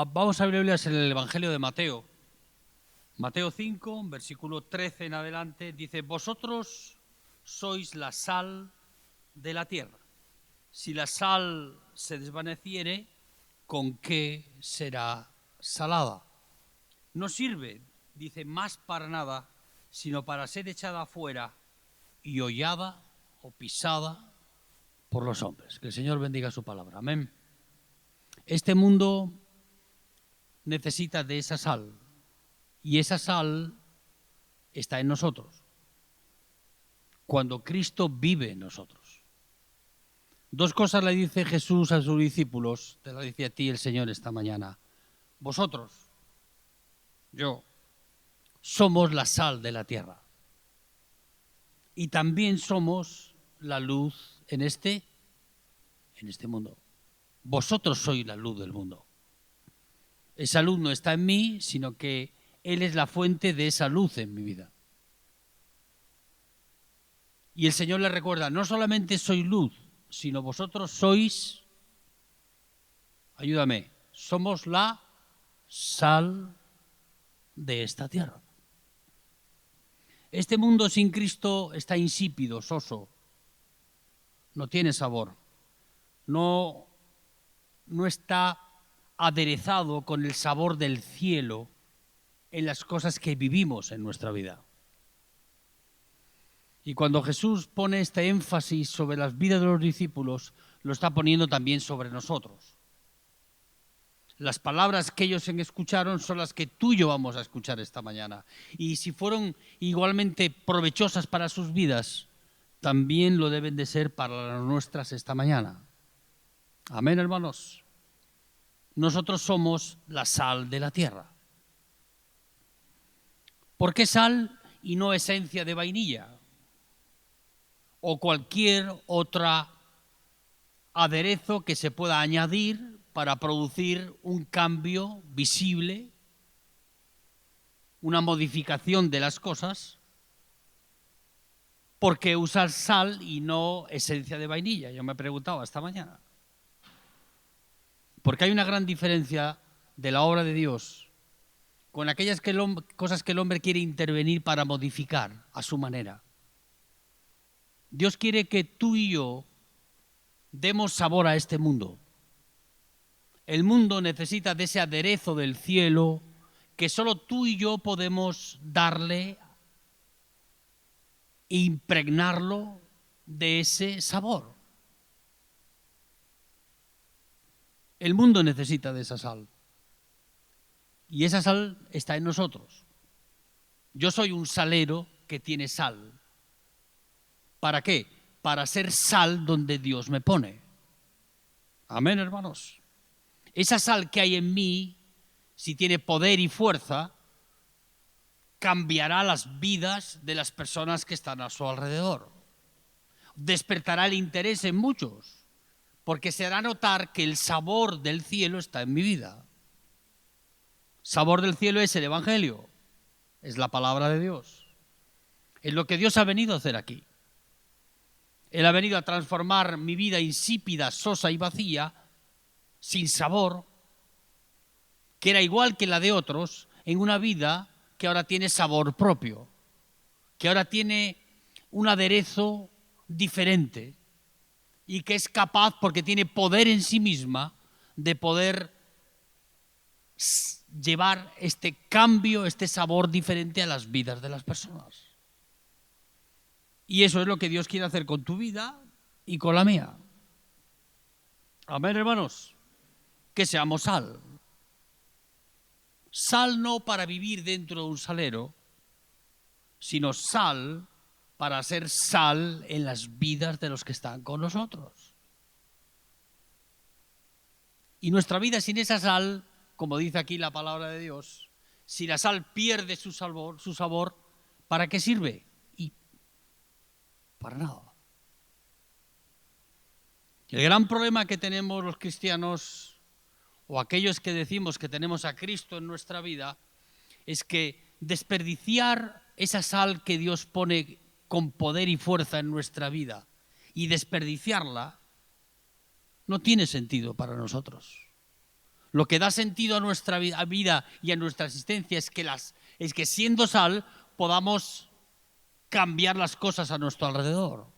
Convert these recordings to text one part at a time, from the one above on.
Vamos a abrir Biblias en el Evangelio de Mateo. Mateo 5, versículo 13 en adelante, dice: vosotros sois la sal de la tierra. Si la sal se desvaneciere, ¿con qué será salada? No sirve, dice, más para nada, sino para ser echada afuera y hollada o pisada por los hombres. Que el Señor bendiga su palabra. Amén. Este mundo necesita de esa sal, y esa sal está en nosotros, cuando Cristo vive en nosotros. Dos cosas le dice Jesús a sus discípulos, te lo dice a ti el Señor esta mañana. Vosotros, yo, somos la sal de la tierra. Y también somos la luz en este mundo. Vosotros sois la luz del mundo. Esa luz no está en mí, sino que Él es la fuente de esa luz en mi vida. Y el Señor le recuerda, no solamente soy luz, sino vosotros sois, ayúdame, somos la sal de esta tierra. Este mundo sin Cristo está insípido, soso, no tiene sabor, no está aderezado con el sabor del cielo en las cosas que vivimos en nuestra vida. Y cuando Jesús pone este énfasis sobre las vidas de los discípulos, lo está poniendo también sobre nosotros. Las palabras que ellos escucharon son las que tú y yo vamos a escuchar esta mañana. Y si fueron igualmente provechosas para sus vidas, también lo deben de ser para las nuestras esta mañana. Amén, hermanos. Nosotros somos la sal de la tierra. ¿Por qué sal y no esencia de vainilla? O cualquier otra aderezo que se pueda añadir para producir un cambio visible, una modificación de las cosas. ¿Por qué usar sal y no esencia de vainilla? Yo me he preguntado esta mañana. Porque hay una gran diferencia de la obra de Dios con aquellas cosas que el hombre quiere intervenir para modificar a su manera. Dios quiere que tú y yo demos sabor a este mundo. El mundo necesita de ese aderezo del cielo que solo tú y yo podemos darle e impregnarlo de ese sabor. El mundo necesita de esa sal. Y esa sal está en nosotros. Yo soy un salero que tiene sal. ¿Para qué? Para ser sal donde Dios me pone. Amén, hermanos. Esa sal que hay en mí, si tiene poder y fuerza, cambiará las vidas de las personas que están a su alrededor. Despertará el interés en muchos, porque se hará notar que el sabor del cielo está en mi vida. Sabor del cielo es el Evangelio, es la palabra de Dios. Es lo que Dios ha venido a hacer aquí. Él ha venido a transformar mi vida insípida, sosa y vacía, sin sabor, que era igual que la de otros, en una vida que ahora tiene sabor propio, que ahora tiene un aderezo diferente y que es capaz, porque tiene poder en sí misma, de poder llevar este cambio, este sabor diferente a las vidas de las personas. Y eso es lo que Dios quiere hacer con tu vida y con la mía. Amén, hermanos. Que seamos sal. Sal no para vivir dentro de un salero, sino sal para ser sal en las vidas de los que están con nosotros. Y nuestra vida sin esa sal, como dice aquí la palabra de Dios, si la sal pierde su sabor, ¿para qué sirve? Y para nada. El gran problema que tenemos los cristianos, o aquellos que decimos que tenemos a Cristo en nuestra vida, es que desperdiciar esa sal que Dios pone con poder y fuerza en nuestra vida y desperdiciarla no tiene sentido para nosotros. Lo que da sentido a nuestra vida y a nuestra existencia es que siendo sal podamos cambiar las cosas a nuestro alrededor.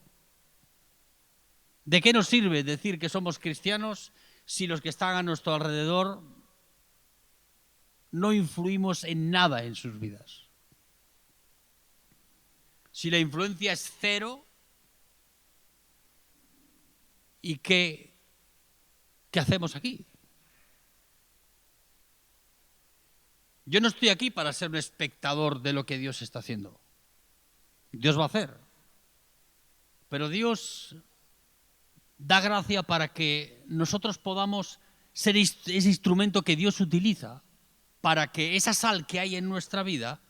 ¿De qué nos sirve decir que somos cristianos si los que están a nuestro alrededor no influimos en nada en sus vidas? Si la influencia es cero, ¿y qué hacemos aquí? Yo no estoy aquí para ser un espectador de lo que Dios está haciendo. Dios va a hacer. Pero Dios da gracia para que nosotros podamos ser ese instrumento que Dios utiliza para que esa sal que hay en nuestra vida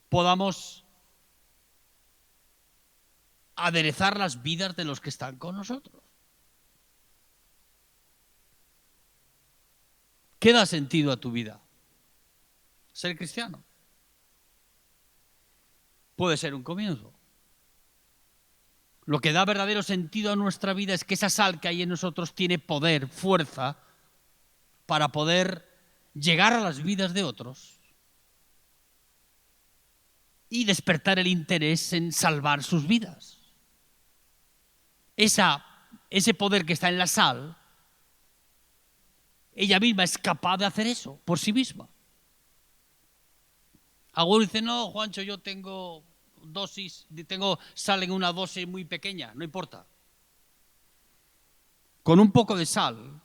podamos aderezar las vidas de los que están con nosotros. ¿Qué da sentido a tu vida? Ser cristiano. Puede ser un comienzo. Lo que da verdadero sentido a nuestra vida es que esa sal que hay en nosotros tiene poder, fuerza, para poder llegar a las vidas de otros y despertar el interés en salvar sus vidas. Ese poder que está en la sal, ella misma es capaz de hacer eso por sí misma. Algunos dicen, no, Juancho, yo tengo sal en una dosis muy pequeña, no importa. Con un poco de sal,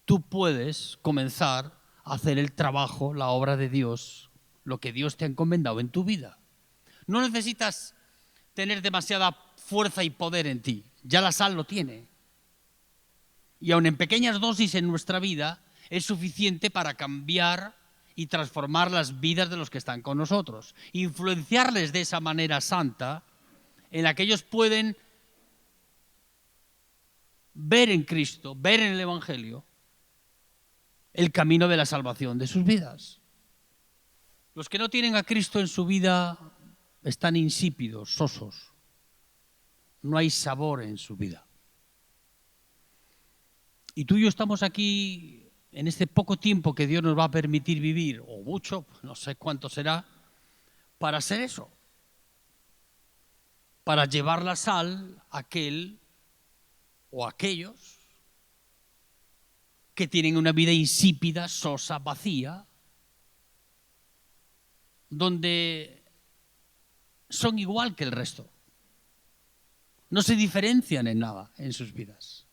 tú puedes comenzar a hacer el trabajo, la obra de Dios, lo que Dios te ha encomendado en tu vida. No necesitas tener demasiada fuerza y poder en ti, ya la sal lo tiene. Y aun en pequeñas dosis en nuestra vida, es suficiente para cambiar y transformar las vidas de los que están con nosotros. Influenciarles de esa manera santa en la que ellos pueden ver en Cristo, ver en el Evangelio, el camino de la salvación de sus vidas. Los que no tienen a Cristo en su vida están insípidos, sosos. No hay sabor en su vida. Y tú y yo estamos aquí en este poco tiempo que Dios nos va a permitir vivir, o mucho, no sé cuánto será, para hacer eso. Para llevar la sal a aquel o aquellos que tienen una vida insípida, sosa, vacía, donde son igual que el resto. No se diferencian en nada en sus vidas.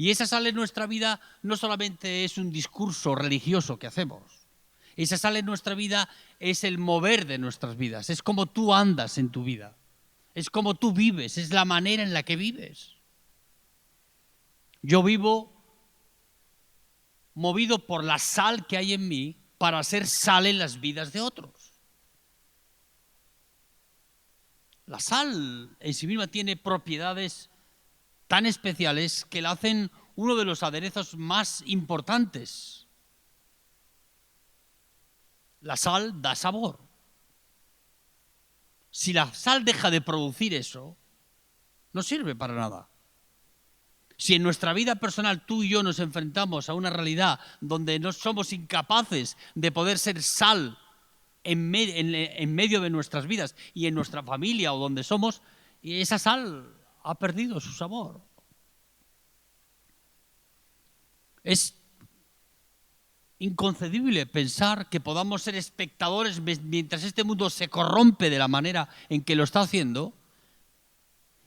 Y esa sal en nuestra vida no solamente es un discurso religioso que hacemos. Esa sal en nuestra vida es el mover de nuestras vidas. Es como tú andas en tu vida. Es como tú vives. Es la manera en la que vives. Yo vivo movido por la sal que hay en mí para hacer sal en las vidas de otros. La sal en sí misma tiene propiedades tan especiales que la hacen uno de los aderezos más importantes. La sal da sabor. Si la sal deja de producir eso, no sirve para nada. Si en nuestra vida personal tú y yo nos enfrentamos a una realidad donde no somos incapaces de poder ser sal en medio de nuestras vidas y en nuestra familia o donde somos, esa sal ha perdido su sabor. Es inconcebible pensar que podamos ser espectadores mientras este mundo se corrompe de la manera en que lo está haciendo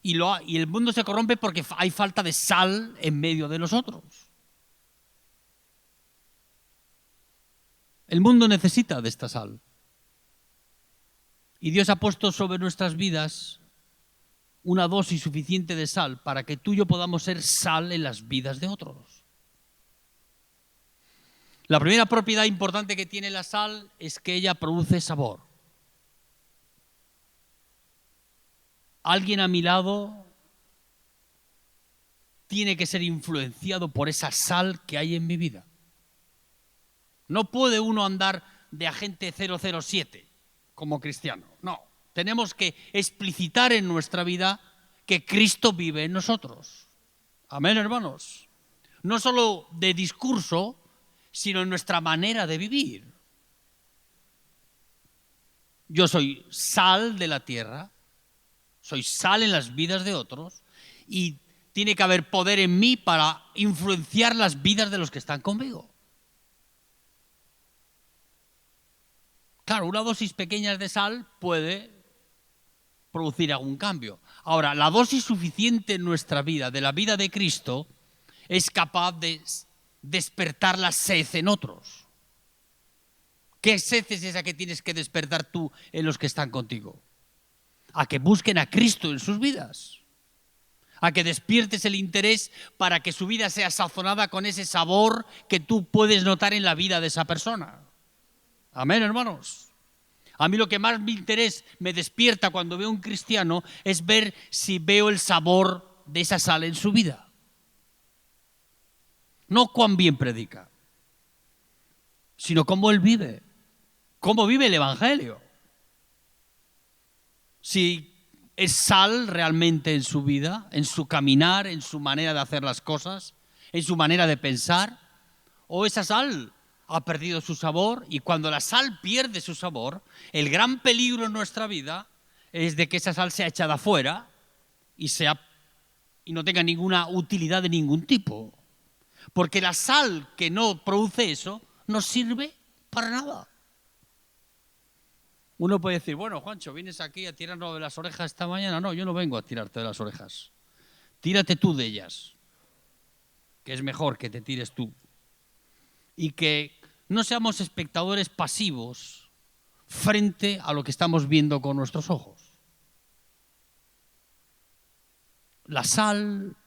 y el mundo se corrompe porque hay falta de sal en medio de nosotros. El mundo necesita de esta sal. Y Dios ha puesto sobre nuestras vidas una dosis suficiente de sal para que tú y yo podamos ser sal en las vidas de otros. La primera propiedad importante que tiene la sal es que ella produce sabor. Alguien a mi lado tiene que ser influenciado por esa sal que hay en mi vida. No puede uno andar de agente 007 como cristiano, no. Tenemos que explicitar en nuestra vida que Cristo vive en nosotros. Amén, hermanos. No solo de discurso, sino en nuestra manera de vivir. Yo soy sal de la tierra, soy sal en las vidas de otros y tiene que haber poder en mí para influenciar las vidas de los que están conmigo. Claro, una dosis pequeña de sal puede producir algún cambio. Ahora, la dosis suficiente en nuestra vida, de la vida de Cristo, es capaz de despertar la sed en otros. ¿Qué sed es esa que tienes que despertar tú en los que están contigo? A que busquen a Cristo en sus vidas. A que despiertes el interés para que su vida sea sazonada con ese sabor que tú puedes notar en la vida de esa persona. Amén, hermanos. A mí lo que más mi interés me despierta cuando veo a un cristiano es ver si veo el sabor de esa sal en su vida. No cuán bien predica, sino cómo él vive, cómo vive el Evangelio. Si es sal realmente en su vida, en su caminar, en su manera de hacer las cosas, en su manera de pensar, o esa sal ha perdido su sabor, y cuando la sal pierde su sabor, el gran peligro en nuestra vida es de que esa sal sea echada afuera y no tenga ninguna utilidad de ningún tipo. Porque la sal que no produce eso no sirve para nada. Uno puede decir, bueno, Juancho, ¿vienes aquí a tirarnos de las orejas esta mañana? No, yo no vengo a tirarte de las orejas. Tírate tú de ellas, que es mejor que te tires tú. Y que no seamos espectadores pasivos frente a lo que estamos viendo con nuestros ojos. La sal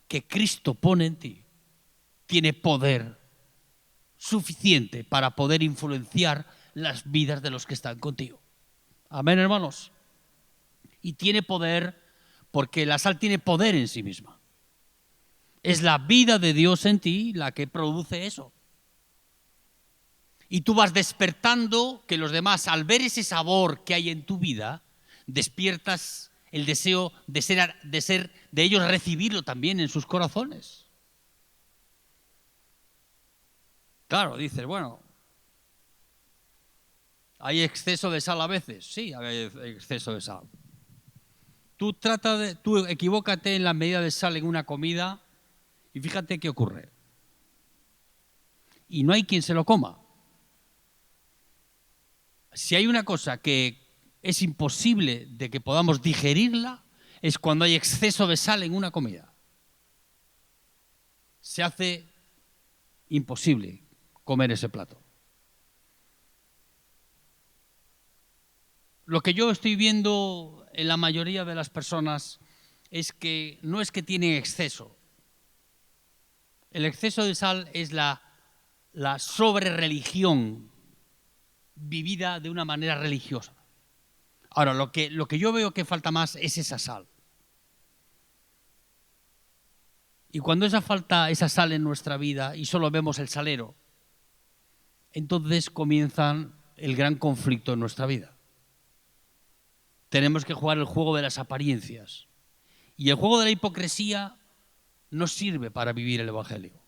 que Cristo pone en ti tiene poder suficiente para poder influenciar las vidas de los que están contigo. Amén, hermanos. Y tiene poder porque la sal tiene poder en sí misma. Es la vida de Dios en ti la que produce eso. Y tú vas despertando que los demás, al ver ese sabor que hay en tu vida, despiertas el deseo de ellos recibirlo también en sus corazones. Claro, dices, bueno, ¿hay exceso de sal a veces? Sí, hay exceso de sal. Tú equivócate en la medida de sal en una comida y fíjate qué ocurre. Y no hay quien se lo coma. Si hay una cosa que es imposible de que podamos digerirla, es cuando hay exceso de sal en una comida. Se hace imposible comer ese plato. Lo que yo estoy viendo en la mayoría de las personas es que no es que tienen exceso. El exceso de sal es la sobrereligión vivida de una manera religiosa. Ahora, lo que yo veo que falta más es esa sal. Y cuando falta esa sal en nuestra vida y solo vemos el salero, entonces comienza el gran conflicto en nuestra vida. Tenemos que jugar el juego de las apariencias. Y el juego de la hipocresía no sirve para vivir el Evangelio.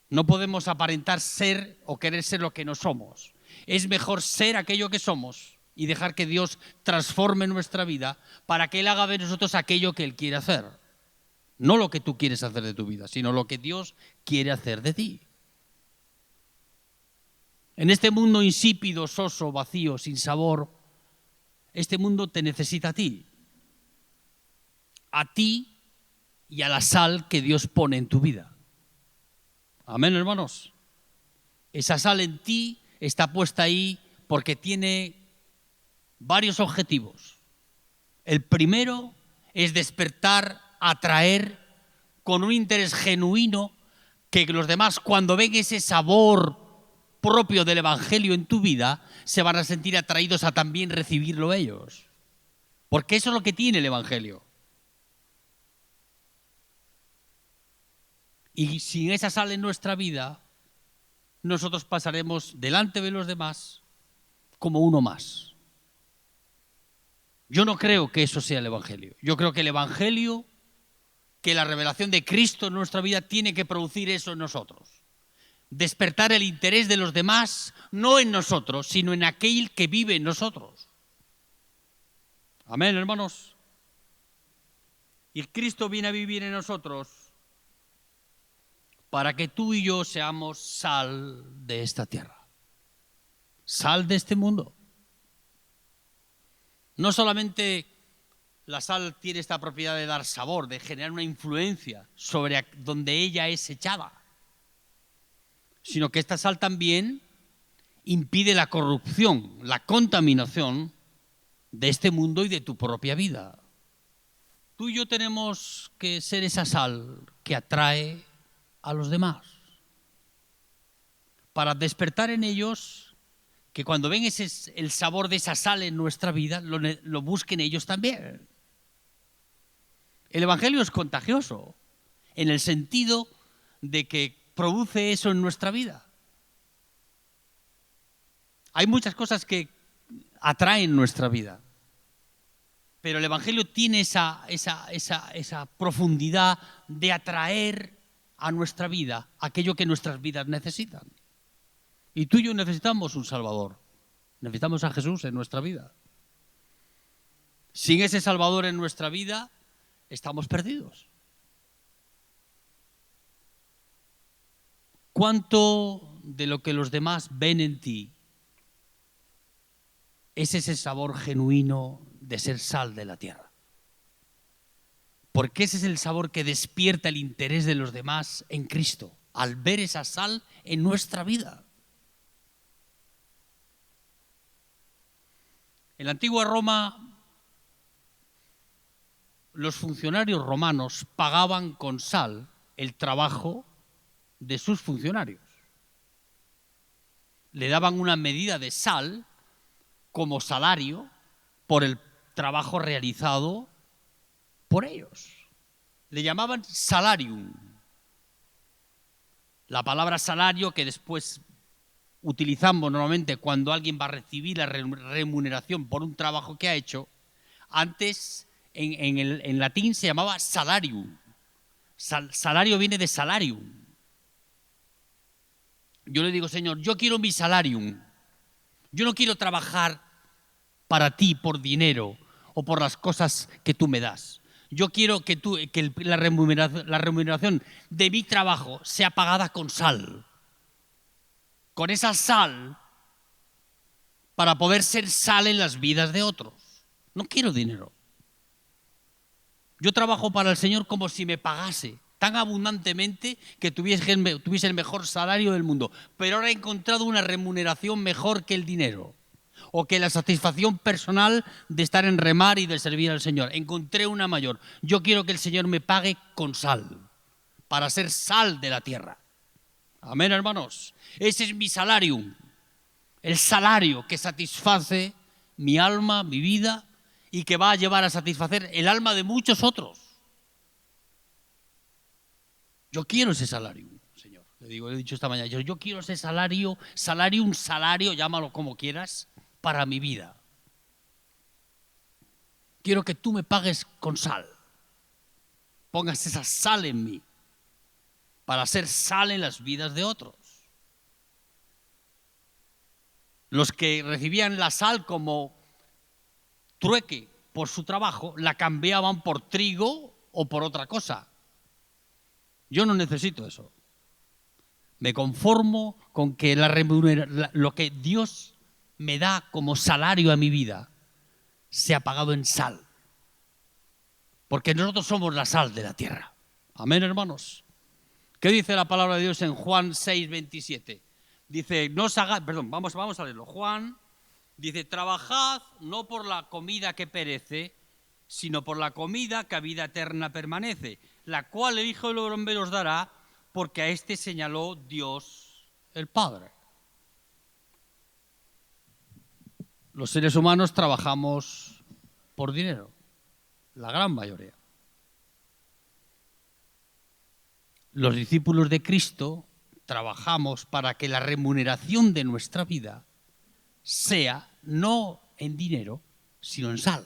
No podemos aparentar ser o querer ser lo que no somos. Es mejor ser aquello que somos y dejar que Dios transforme nuestra vida para que Él haga de nosotros aquello que Él quiere hacer. No lo que tú quieres hacer de tu vida, sino lo que Dios quiere hacer de ti. En este mundo insípido, soso, vacío, sin sabor, este mundo te necesita a ti y a la sal que Dios pone en tu vida. Amén, hermanos. Esa sal en ti está puesta ahí porque tiene varios objetivos. El primero es despertar, atraer con un interés genuino que los demás, cuando ven ese sabor propio del Evangelio en tu vida, se van a sentir atraídos a también recibirlo ellos. Porque eso es lo que tiene el Evangelio. Y sin esa sal en nuestra vida, nosotros pasaremos delante de los demás como uno más. Yo no creo que eso sea el Evangelio. Yo creo que el Evangelio que la revelación de Cristo en nuestra vida tiene que producir eso en nosotros. Despertar el interés de los demás, no en nosotros, sino en aquel que vive en nosotros. Amén, hermanos. Y Cristo viene a vivir en nosotros para que tú y yo seamos sal de esta tierra, sal de este mundo. No solamente la sal tiene esta propiedad de dar sabor, de generar una influencia sobre donde ella es echada, sino que esta sal también impide la corrupción, la contaminación de este mundo y de tu propia vida. Tú y yo tenemos que ser esa sal que atrae a los demás, para despertar en ellos que cuando ven el sabor de esa sal en nuestra vida, lo busquen ellos también. El Evangelio es contagioso, en el sentido de que produce eso en nuestra vida. Hay muchas cosas que atraen nuestra vida, pero el Evangelio tiene esa profundidad de atraer a nuestra vida aquello que nuestras vidas necesitan. Y tú y yo necesitamos un Salvador, necesitamos a Jesús en nuestra vida. Sin ese Salvador en nuestra vida, estamos perdidos. ¿Cuánto de lo que los demás ven en ti es ese sabor genuino de ser sal de la tierra? Porque ese es el sabor que despierta el interés de los demás en Cristo, al ver esa sal en nuestra vida. En la antigua Roma, los funcionarios romanos pagaban con sal el trabajo de sus funcionarios. Le daban una medida de sal como salario por el trabajo realizado por ellos. Le llamaban salarium. La palabra salario, que después utilizamos normalmente cuando alguien va a recibir la remuneración por un trabajo que ha hecho, antes en latín se llamaba salarium. Salario viene de salarium. Yo le digo, Señor, yo quiero mi salarium. Yo no quiero trabajar para ti por dinero o por las cosas que tú me das. Yo quiero que la remuneración de mi trabajo sea pagada con sal. Con esa sal para poder ser sal en las vidas de otros. No quiero dinero. Yo trabajo para el Señor como si me pagase tan abundantemente que tuviese el mejor salario del mundo. Pero ahora he encontrado una remuneración mejor que el dinero o que la satisfacción personal de estar en remar y de servir al Señor. Encontré una mayor. Yo quiero que el Señor me pague con sal, para ser sal de la tierra. Amén, hermanos. Ese es mi salario, el salario que satisface mi alma, mi vida, y que va a llevar a satisfacer el alma de muchos otros. Yo quiero ese salario, Señor. Le he dicho esta mañana, yo quiero ese salario, llámalo como quieras, para mi vida. Quiero que tú me pagues con sal. Pongas esa sal en mí, para hacer sal en las vidas de otros. Los que recibían la sal como trueque por su trabajo, la cambiaban por trigo o por otra cosa. Yo no necesito eso. Me conformo con que lo que Dios me da como salario a mi vida sea pagado en sal. Porque nosotros somos la sal de la tierra. Amén, hermanos. ¿Qué dice la palabra de Dios en Juan 6:27? Dice, vamos a leerlo. Juan dice, trabajad no por la comida que perece, sino por la comida que a vida eterna permanece, la cual el Hijo del Hombre os dará, porque a este señaló Dios el Padre. Los seres humanos trabajamos por dinero, la gran mayoría. Los discípulos de Cristo trabajamos para que la remuneración de nuestra vida sea no en dinero, sino en sal.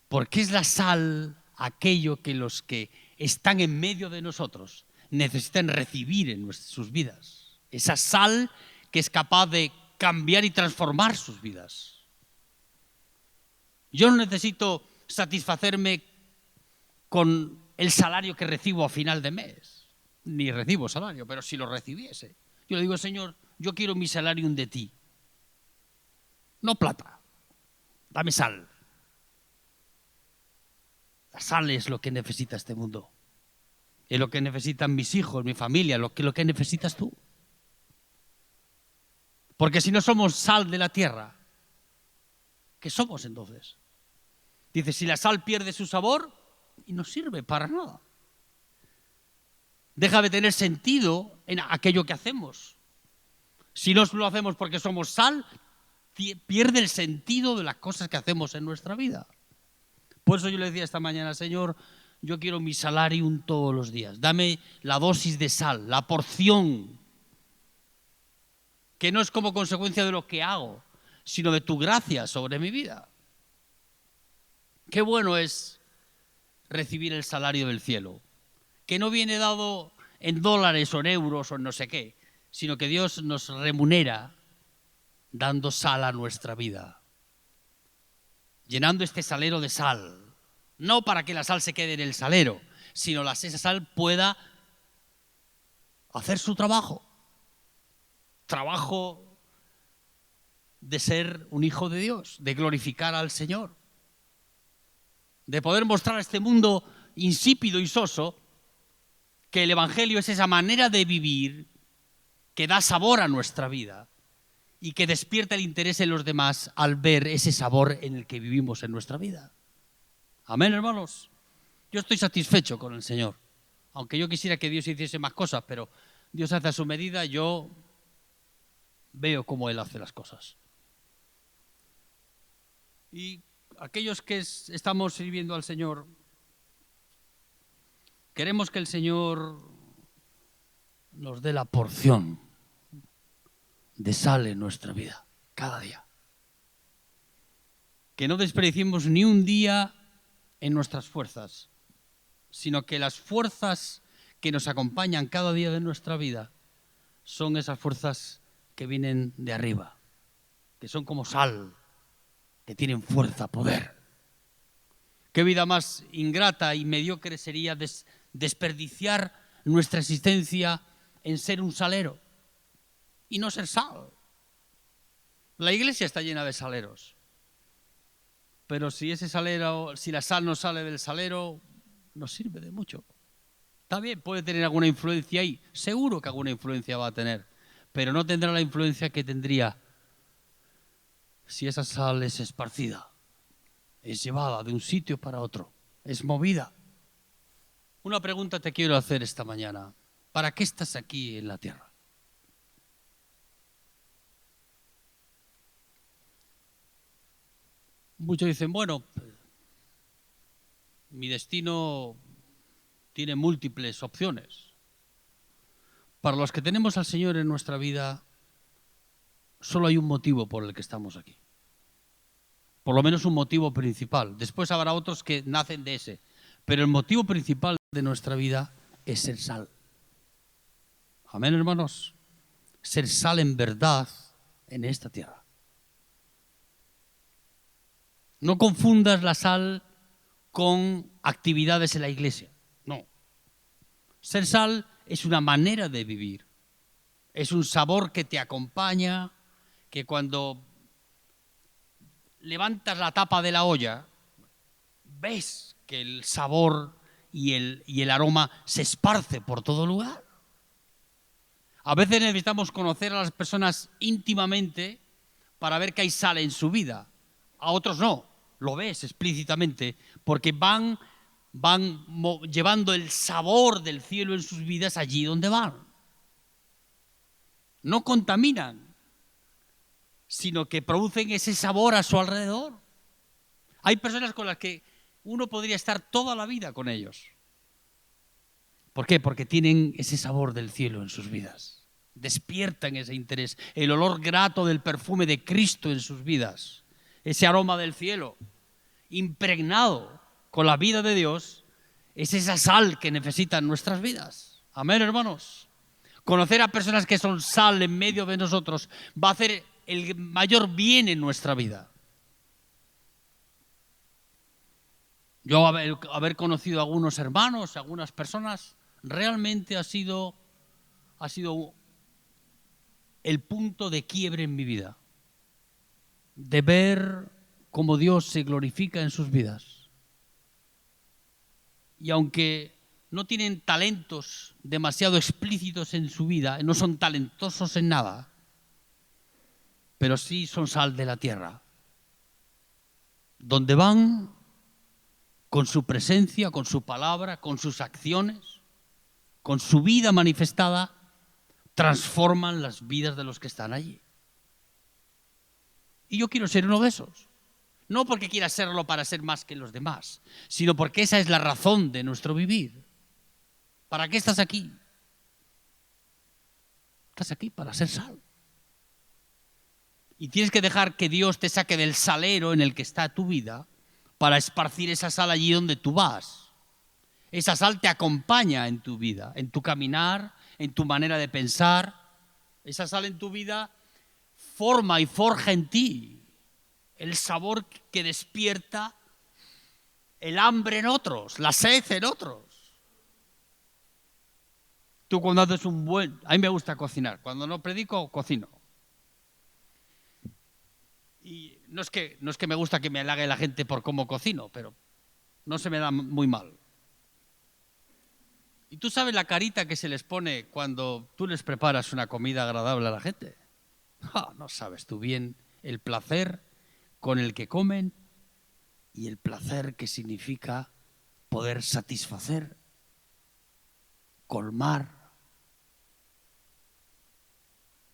Porque es la sal aquello que los que están en medio de nosotros necesitan recibir en sus vidas. Esa sal que es capaz de cambiar y transformar sus vidas. Yo no necesito satisfacerme con el salario que recibo a final de mes. Ni recibo salario, pero si lo recibiese. Yo le digo, Señor, yo quiero mi salarium de ti. No plata, dame sal. La sal es lo que necesita este mundo. Es lo que necesitan mis hijos, mi familia, lo que necesitas tú. Porque si no somos sal de la tierra, ¿qué somos entonces? Dice, si la sal pierde su sabor, y no sirve para nada. Deja de tener sentido en aquello que hacemos. Si no lo hacemos porque somos sal, pierde el sentido de las cosas que hacemos en nuestra vida. Por eso yo le decía esta mañana, Señor, yo quiero mi salarium todos los días. Dame la dosis de sal, la porción, que no es como consecuencia de lo que hago, sino de tu gracia sobre mi vida. Qué bueno es recibir el salario del cielo, que no viene dado en dólares o en euros o en no sé qué, sino que Dios nos remunera dando sal a nuestra vida, llenando este salero de sal, no para que la sal se quede en el salero, sino que esa sal pueda hacer su trabajo de ser un hijo de Dios, de glorificar al Señor, de poder mostrar a este mundo insípido y soso que el Evangelio es esa manera de vivir que da sabor a nuestra vida y que despierta el interés en los demás al ver ese sabor en el que vivimos en nuestra vida. Amén, hermanos. Yo estoy satisfecho con el Señor, aunque yo quisiera que Dios hiciese más cosas, pero Dios hace a su medida, yo veo cómo Él hace las cosas. Y aquellos que estamos sirviendo al Señor, queremos que el Señor nos dé la porción de sal en nuestra vida, cada día. Que no desperdiciemos ni un día en nuestras fuerzas, sino que las fuerzas que nos acompañan cada día de nuestra vida son esas fuerzas que vienen de arriba, que son como sal, que tienen fuerza, poder. Qué vida más ingrata y mediocre sería desperdiciar nuestra existencia en ser un salero y no ser sal. La iglesia está llena de saleros, pero si ese salero, si la sal no sale del salero, no sirve de mucho. Está bien, puede tener alguna influencia ahí, seguro que alguna influencia va a tener, pero no tendrá la influencia que tendría si esa sal es esparcida, es llevada de un sitio para otro, es movida. Una pregunta te quiero hacer esta mañana. ¿Para qué estás aquí en la tierra? Muchos dicen, bueno, mi destino tiene múltiples opciones. Para los que tenemos al Señor en nuestra vida, solo hay un motivo por el que estamos aquí. Por lo menos un motivo principal. Después habrá otros que nacen de ese. Pero el motivo principal de nuestra vida es ser sal. Amén, hermanos. Ser sal en verdad en esta tierra. No confundas la sal con actividades en la iglesia. No. Ser sal es una manera de vivir. Es un sabor que te acompaña, que cuando levantas la tapa de la olla, ves que el sabor y el aroma se esparce por todo lugar. A veces necesitamos conocer a las personas íntimamente para ver que hay sal en su vida. A otros no, lo ves explícitamente, porque van llevando el sabor del cielo en sus vidas allí donde van. No contaminan, sino que producen ese sabor a su alrededor. Hay personas con las que uno podría estar toda la vida con ellos. ¿Por qué? Porque tienen ese sabor del cielo en sus vidas. Despiertan ese interés, el olor grato del perfume de Cristo en sus vidas, ese aroma del cielo, impregnado con la vida de Dios, es esa sal que necesitan nuestras vidas. Amén, hermanos. Conocer a personas que son sal en medio de nosotros va a hacer el mayor bien en nuestra vida. Yo haber conocido a algunos hermanos, a algunas personas, realmente ha sido el punto de quiebre en mi vida. De ver cómo Dios se glorifica en sus vidas. Y aunque no tienen talentos demasiado explícitos en su vida, no son talentosos en nada, pero sí son sal de la tierra. Donde van, con su presencia, con su palabra, con sus acciones, con su vida manifestada, transforman las vidas de los que están allí. Y yo quiero ser uno de esos. No porque quiera serlo para ser más que los demás, sino porque esa es la razón de nuestro vivir. ¿Para qué estás aquí? Estás aquí para ser sal. Y tienes que dejar que Dios te saque del salero en el que está tu vida para esparcir esa sal allí donde tú vas. Esa sal te acompaña en tu vida, en tu caminar, en tu manera de pensar. Esa sal en tu vida forma y forja en ti el sabor que despierta el hambre en otros, la sed en otros. Tú cuando haces a mí me gusta cocinar, cuando no predico, cocino. Y no es que me gusta que me halague la gente por cómo cocino, pero no se me da muy mal. ¿Y tú sabes la carita que se les pone cuando tú les preparas una comida agradable a la gente? No sabes tú bien el placer con el que comen y el placer que significa poder satisfacer, colmar,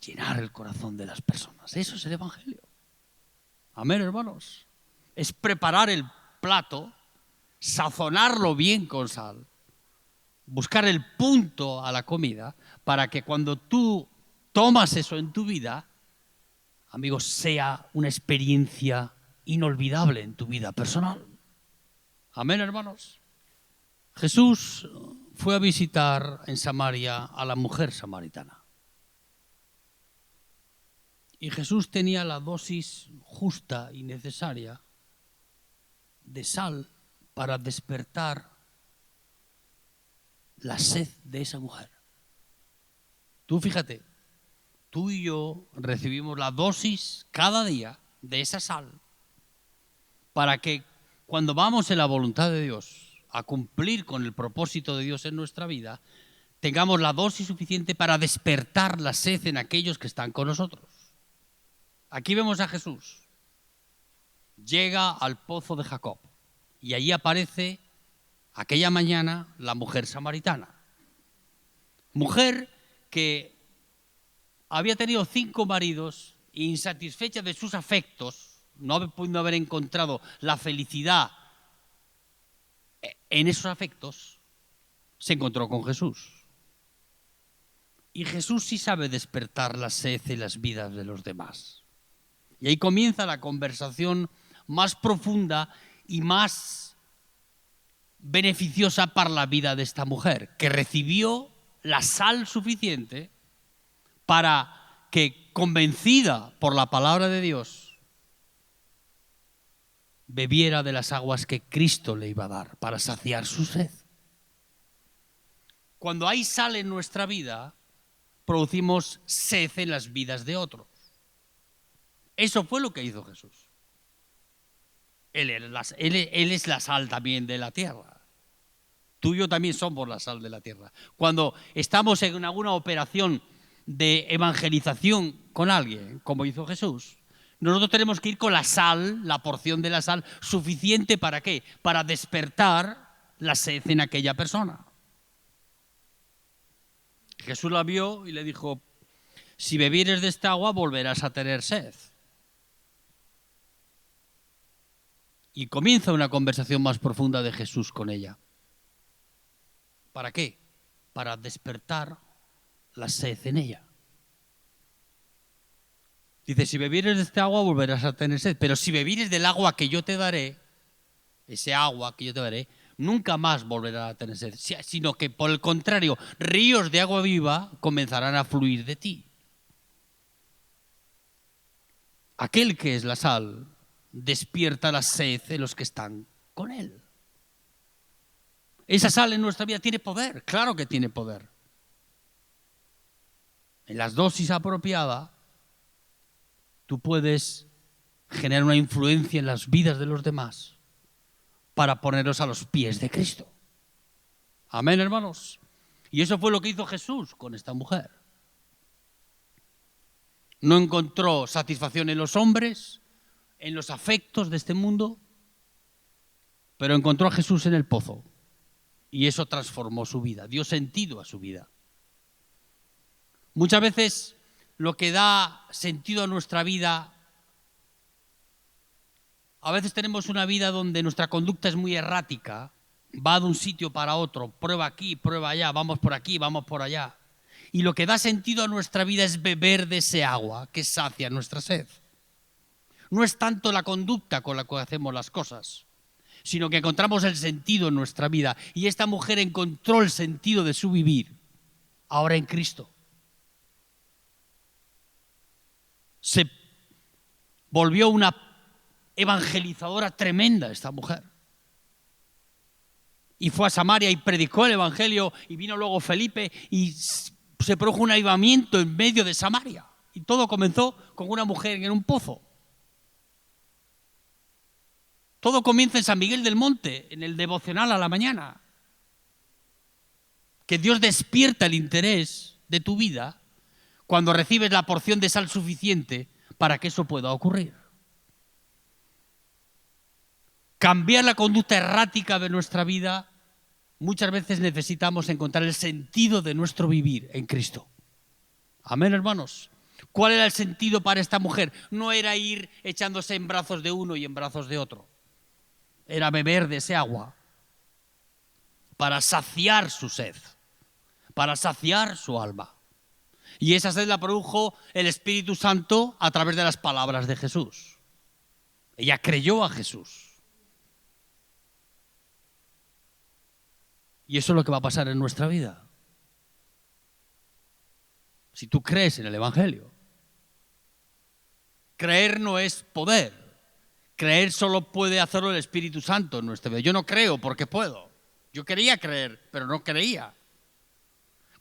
llenar el corazón de las personas. Eso es el Evangelio. Amén, hermanos. Es preparar el plato, sazonarlo bien con sal, buscar el punto a la comida para que cuando tú tomas eso en tu vida, amigos, sea una experiencia inolvidable en tu vida personal. Amén, hermanos. Jesús fue a visitar en Samaria a la mujer samaritana. Y Jesús tenía la dosis justa y necesaria de sal para despertar la sed de esa mujer. Tú fíjate, tú y yo recibimos la dosis cada día de esa sal para que cuando vamos en la voluntad de Dios a cumplir con el propósito de Dios en nuestra vida, tengamos la dosis suficiente para despertar la sed en aquellos que están con nosotros. Aquí vemos a Jesús. Llega al pozo de Jacob y allí aparece aquella mañana la mujer samaritana. Mujer que había tenido 5 maridos e insatisfecha de sus afectos, no pudiendo haber encontrado la felicidad en esos afectos, se encontró con Jesús. Y Jesús sí sabe despertar la sed en las vidas de los demás. Y ahí comienza la conversación más profunda y más beneficiosa para la vida de esta mujer, que recibió la sal suficiente para que, convencida por la palabra de Dios, bebiera de las aguas que Cristo le iba a dar para saciar su sed. Cuando hay sal en nuestra vida, producimos sed en las vidas de otros. Eso fue lo que hizo Jesús. Él es la sal también de la tierra. Tú y yo también somos la sal de la tierra. Cuando estamos en alguna operación de evangelización con alguien, como hizo Jesús, nosotros tenemos que ir con la sal, la porción de la sal, suficiente ¿para qué? Para despertar la sed en aquella persona. Jesús la vio y le dijo, si bebieres de esta agua volverás a tener sed. Y comienza una conversación más profunda de Jesús con ella. ¿Para qué? Para despertar la sed en ella. Dice, si bebieres de esta agua volverás a tener sed, pero si bebieres del agua que yo te daré, ese agua que yo te daré, nunca más volverá a tener sed, sino que por el contrario, ríos de agua viva comenzarán a fluir de ti. Aquel que es la sal despierta la sed en los que están con él. Esa sal en nuestra vida tiene poder, claro que tiene poder. En las dosis apropiadas, tú puedes generar una influencia en las vidas de los demás para ponerlos a los pies de Cristo. Amén, hermanos. Y eso fue lo que hizo Jesús con esta mujer. No encontró satisfacción en los hombres, en los afectos de este mundo, pero encontró a Jesús en el pozo. Y eso transformó su vida, dio sentido a su vida. Muchas veces lo que da sentido a nuestra vida, a veces tenemos una vida donde nuestra conducta es muy errática, va de un sitio para otro, prueba aquí, prueba allá, vamos por aquí, vamos por allá. Y lo que da sentido a nuestra vida es beber de ese agua que sacia nuestra sed. No es tanto la conducta con la que hacemos las cosas, sino que encontramos el sentido en nuestra vida. Y esta mujer encontró el sentido de su vivir ahora en Cristo. Se volvió una evangelizadora tremenda esta mujer. Y fue a Samaria y predicó el evangelio, y vino luego Felipe y se produjo un avivamiento en medio de Samaria. Y todo comenzó con una mujer en un pozo. Todo comienza en San Miguel del Monte, en el devocional a la mañana. Que Dios despierta el interés de tu vida cuando recibes la porción de sal suficiente para que eso pueda ocurrir. Cambiar la conducta errática de nuestra vida, muchas veces necesitamos encontrar el sentido de nuestro vivir en Cristo. Amén, hermanos. ¿Cuál era el sentido para esta mujer? No era ir echándose en brazos de uno y en brazos de otro. Era beber de ese agua para saciar su sed, para saciar su alma. Y esa sed la produjo el Espíritu Santo a través de las palabras de Jesús. Ella creyó a Jesús. Y eso es lo que va a pasar en nuestra vida. Si tú crees en el Evangelio. Creer no es poder. Creer solo puede hacerlo el Espíritu Santo en nuestra vida. Yo no creo porque puedo. Yo quería creer, pero no creía.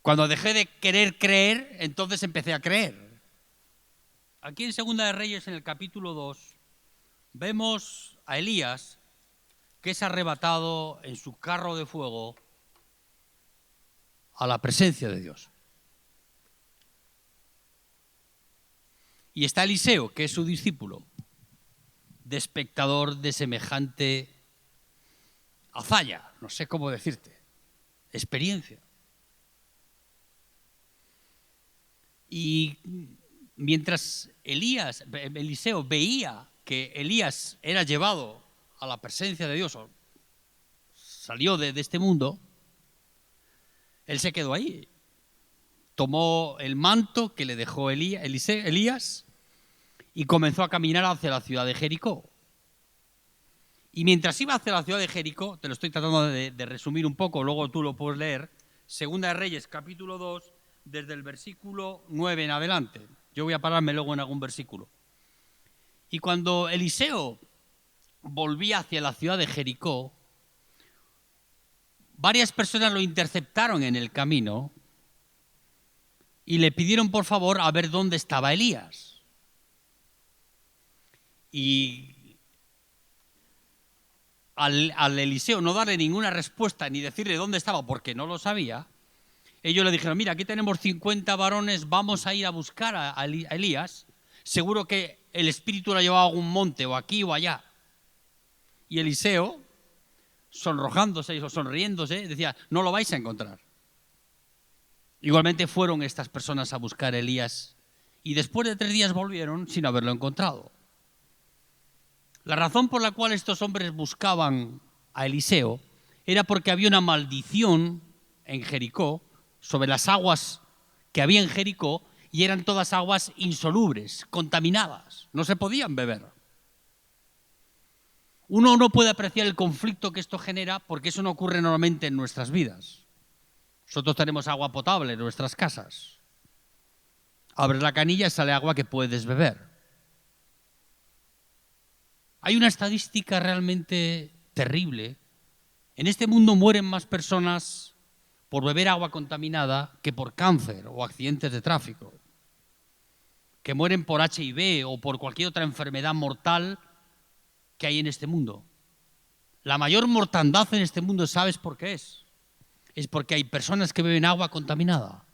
Cuando dejé de querer creer, entonces empecé a creer. Aquí en Segunda de Reyes, en el capítulo 2, vemos a Elías, que es arrebatado en su carro de fuego a la presencia de Dios. Y está Eliseo, que es su discípulo, de espectador de semejante hazaña, no sé cómo decirte, experiencia. Y mientras Eliseo veía que Elías era llevado a la presencia de Dios, o salió de este mundo, él se quedó ahí. Tomó el manto que le dejó Elías y comenzó a caminar hacia la ciudad de Jericó. Y mientras iba hacia la ciudad de Jericó, te lo estoy tratando de resumir un poco, luego tú lo puedes leer, Segunda de Reyes, capítulo 2, desde el versículo 9 en adelante. Yo voy a pararme luego en algún versículo. Y cuando Eliseo volvía hacia la ciudad de Jericó, varias personas lo interceptaron en el camino y le pidieron por favor a ver dónde estaba Elías. Y al Eliseo no darle ninguna respuesta ni decirle dónde estaba porque no lo sabía, ellos le dijeron, mira, aquí tenemos 50 varones, vamos a ir a buscar a Elías, seguro que el espíritu lo ha llevado a algún monte o aquí o allá. Y Eliseo, sonrojándose o sonriéndose, decía, no lo vais a encontrar. Igualmente fueron estas personas a buscar a Elías y después de 3 días volvieron sin haberlo encontrado. La razón por la cual estos hombres buscaban a Eliseo era porque había una maldición en Jericó sobre las aguas que había en Jericó y eran todas aguas insolubles, contaminadas, no se podían beber. Uno no puede apreciar el conflicto que esto genera porque eso no ocurre normalmente en nuestras vidas. Nosotros tenemos agua potable en nuestras casas. Abres la canilla y sale agua que puedes beber. Hay una estadística realmente terrible. En este mundo mueren más personas por beber agua contaminada que por cáncer o accidentes de tráfico, que mueren por HIV o por cualquier otra enfermedad mortal que hay en este mundo. La mayor mortandad en este mundo, ¿sabes por qué es? Es porque hay personas que beben agua contaminada,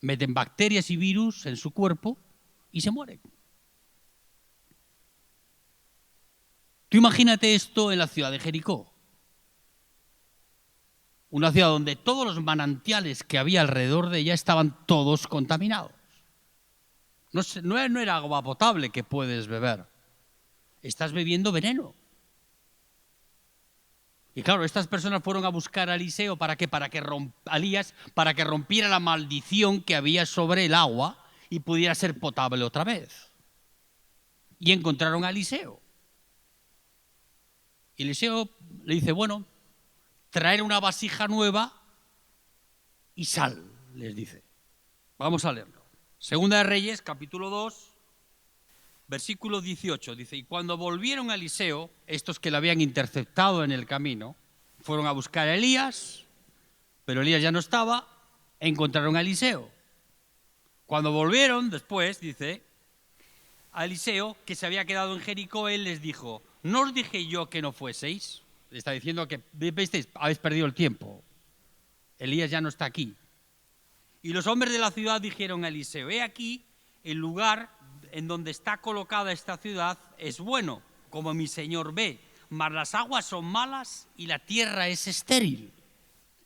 meten bacterias y virus en su cuerpo y se mueren. Tú imagínate esto en la ciudad de Jericó. Una ciudad donde todos los manantiales que había alrededor de ella estaban todos contaminados. No era agua potable que puedes beber. Estás bebiendo veneno. Y claro, estas personas fueron a buscar a Eliseo ¿para qué? Para que rompiera la maldición que había sobre el agua y pudiera ser potable otra vez. Y encontraron a Eliseo. Y Eliseo le dice, bueno, traer una vasija nueva y sal, les dice. Vamos a leerlo. Segunda de Reyes, capítulo 2, versículo 18. Dice, y cuando volvieron a Eliseo, estos que le habían interceptado en el camino, fueron a buscar a Elías, pero Elías ya no estaba, encontraron a Eliseo. Cuando volvieron después, dice, a Eliseo, que se había quedado en Jericó, él les dijo, ¿no os dije yo que no fueseis? Le está diciendo que, ¿visteis? Habéis perdido el tiempo. Elías ya no está aquí. Y los hombres de la ciudad dijeron a Eliseo, he aquí, el lugar en donde está colocada esta ciudad es bueno, como mi señor ve, mas las aguas son malas y la tierra es estéril.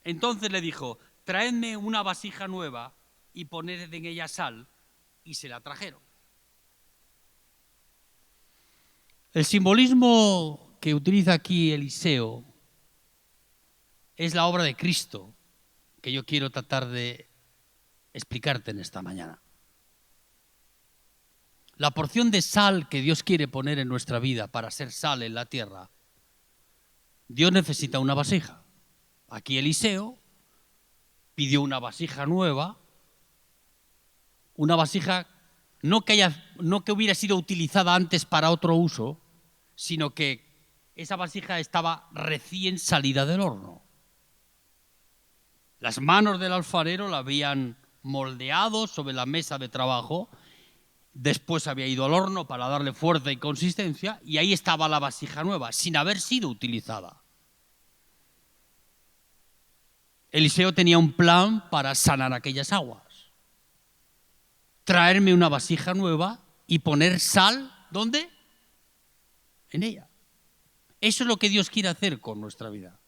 Entonces le dijo, traedme una vasija nueva y poned en ella sal, y se la trajeron. El simbolismo que utiliza aquí Eliseo es la obra de Cristo que yo quiero tratar de explicarte en esta mañana. La porción de sal que Dios quiere poner en nuestra vida para ser sal en la tierra, Dios necesita una vasija. Aquí Eliseo pidió una vasija nueva, una vasija no que hubiera sido utilizada antes para otro uso, sino que esa vasija estaba recién salida del horno. Las manos del alfarero la habían moldeado sobre la mesa de trabajo, después había ido al horno para darle fuerza y consistencia, y ahí estaba la vasija nueva, sin haber sido utilizada. Eliseo tenía un plan para sanar aquellas aguas. Traerme una vasija nueva y poner sal, ¿dónde? En ella. Eso es lo que Dios quiere hacer con nuestra vida.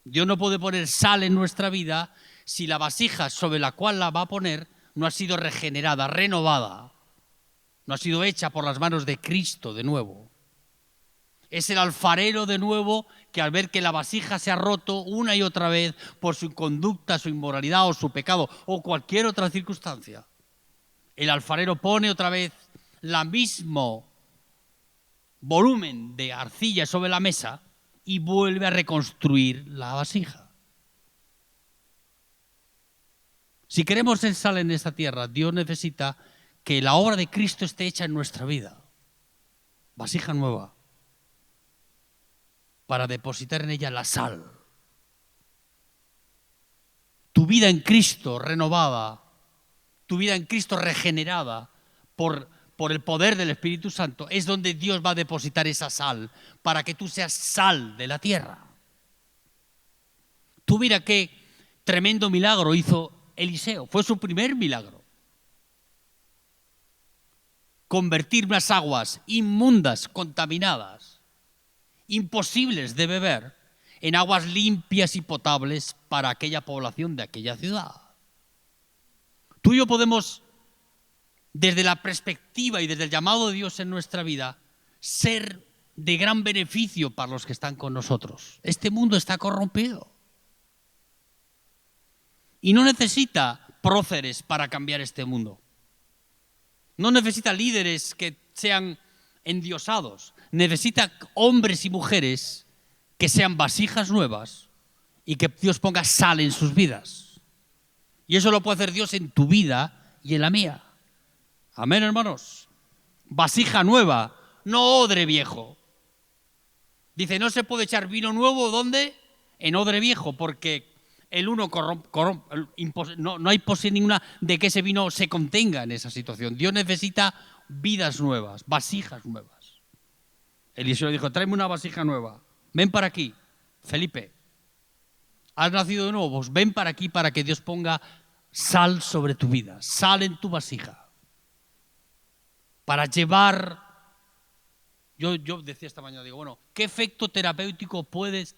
Dios no puede poner sal en nuestra vida si la vasija sobre la cual la va a poner no ha sido regenerada, renovada, no ha sido hecha por las manos de Cristo de nuevo. Es el alfarero de nuevo que al ver que la vasija se ha roto una y otra vez por su conducta, su inmoralidad o su pecado o cualquier otra circunstancia, el alfarero pone otra vez el mismo volumen de arcilla sobre la mesa y vuelve a reconstruir la vasija. Si queremos ser sal en esta tierra, Dios necesita que la obra de Cristo esté hecha en nuestra vida. Vasija nueva, para depositar en ella la sal. Tu vida en Cristo renovada, tu vida en Cristo regenerada por el poder del Espíritu Santo, es donde Dios va a depositar esa sal para que tú seas sal de la tierra. Tú mira qué tremendo milagro hizo Eliseo. Fue su primer milagro. Convertir unas aguas inmundas, contaminadas, imposibles de beber, en aguas limpias y potables para aquella población de aquella ciudad. Tú y yo podemos, desde la perspectiva y desde el llamado de Dios en nuestra vida, ser de gran beneficio para los que están con nosotros. Este mundo está corrompido y no necesita próceres para cambiar este mundo. No necesita líderes que sean endiosados. Necesita hombres y mujeres que sean vasijas nuevas y que Dios ponga sal en sus vidas. Y eso lo puede hacer Dios en tu vida y en la mía. Amén, hermanos. Vasija nueva, no odre viejo. Dice, no se puede echar vino nuevo, ¿dónde? En odre viejo, porque el uno no hay posibilidad ninguna de que ese vino se contenga en esa situación. Dios necesita vidas nuevas, vasijas nuevas. Eliseo le dijo, tráeme una vasija nueva, ven para aquí. Felipe, has nacido de nuevo, pues ven para aquí para que Dios ponga sal sobre tu vida, sal en tu vasija. Para llevar, yo decía esta mañana, digo, bueno, ¿qué efecto terapéutico puede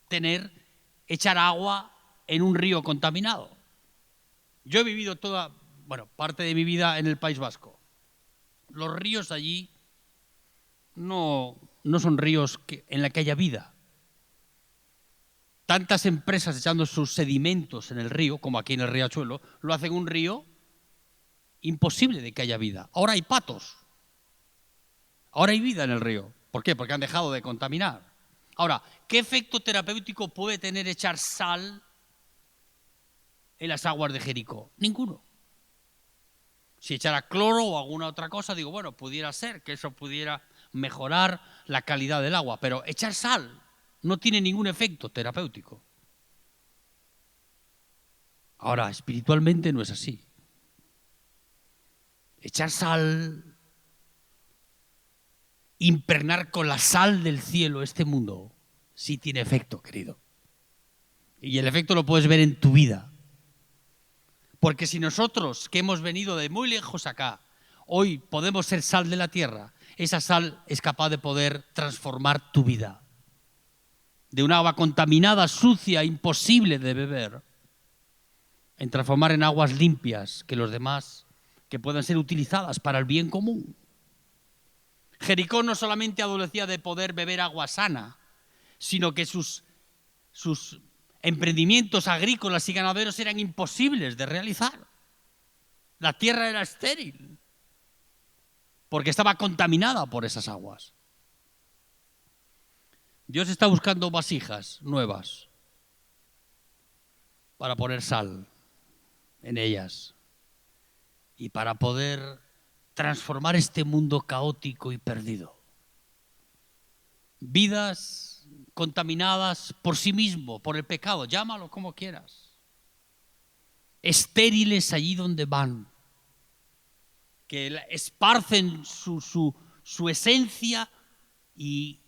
tener echar agua en un río contaminado? Yo he vivido parte de mi vida en el País Vasco. Los ríos allí no son ríos en los que haya vida. Tantas empresas echando sus sedimentos en el río, como aquí en el Riachuelo, lo hacen un río imposible de que haya vida. Ahora hay patos. Ahora hay vida en el río. ¿Por qué? Porque han dejado de contaminar. Ahora, ¿qué efecto terapéutico puede tener echar sal en las aguas de Jericó? Ninguno. Si echara cloro o alguna otra cosa, digo, bueno, pudiera ser que eso pudiera mejorar la calidad del agua, pero echar sal no tiene ningún efecto terapéutico. Ahora, espiritualmente no es así. Echar sal, impregnar con la sal del cielo este mundo, sí tiene efecto, querido. Y el efecto lo puedes ver en tu vida. Porque si nosotros, que hemos venido de muy lejos acá, hoy podemos ser sal de la tierra, esa sal es capaz de poder transformar tu vida. De un agua contaminada, sucia, imposible de beber, en transformar en aguas limpias que los demás, que puedan ser utilizadas para el bien común. Jericó no solamente adolecía de poder beber agua sana, sino que sus emprendimientos agrícolas y ganaderos eran imposibles de realizar. La tierra era estéril, porque estaba contaminada por esas aguas. Dios está buscando vasijas nuevas para poner sal en ellas y para poder transformar este mundo caótico y perdido. Vidas contaminadas por sí mismo, por el pecado, llámalo como quieras. Estériles allí donde van, que esparcen su esencia y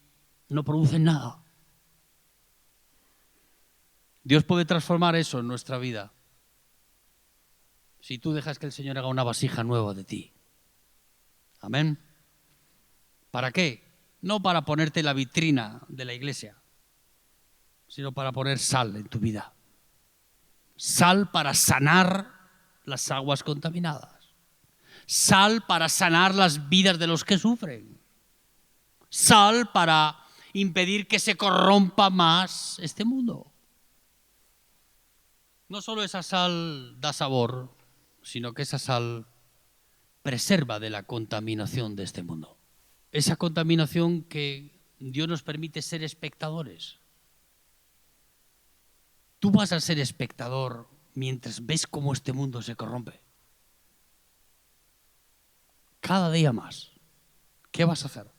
no producen nada. Dios puede transformar eso en nuestra vida si tú dejas que el Señor haga una vasija nueva de ti. Amén. ¿Para qué? No para ponerte en la vitrina de la iglesia, sino para poner sal en tu vida. Sal para sanar las aguas contaminadas. Sal para sanar las vidas de los que sufren. Sal para impedir que se corrompa más este mundo. No solo esa sal da sabor, sino que esa sal preserva de la contaminación de este mundo. Esa contaminación que Dios nos permite ser espectadores. Tú vas a ser espectador mientras ves cómo este mundo se corrompe. Cada día más. ¿Qué vas a hacer?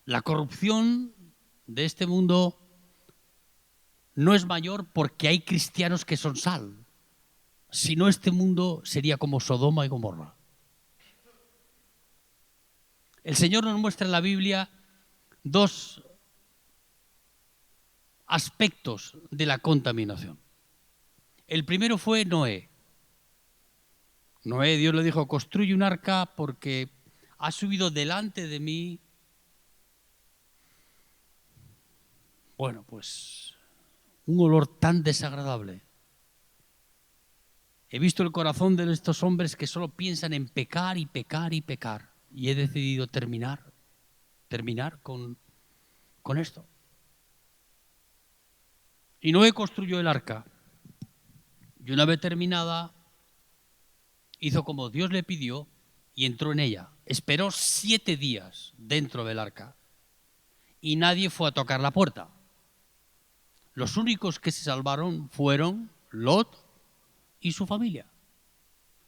La corrupción de este mundo no es mayor porque hay cristianos que son sal. Si no, este mundo sería como Sodoma y Gomorra. El Señor nos muestra en la Biblia dos aspectos de la contaminación. El primero fue Noé. Noé, Dios le dijo, construye un arca porque ha subido delante de mí. Bueno, pues un olor tan desagradable. He visto el corazón de estos hombres que solo piensan en pecar y pecar y pecar. Y he decidido terminar con esto. Y Noé construyó el arca. Y una vez terminada, hizo como Dios le pidió y entró en ella. Esperó 7 días dentro del arca y nadie fue a tocar la puerta. Los únicos que se salvaron fueron Lot y su familia.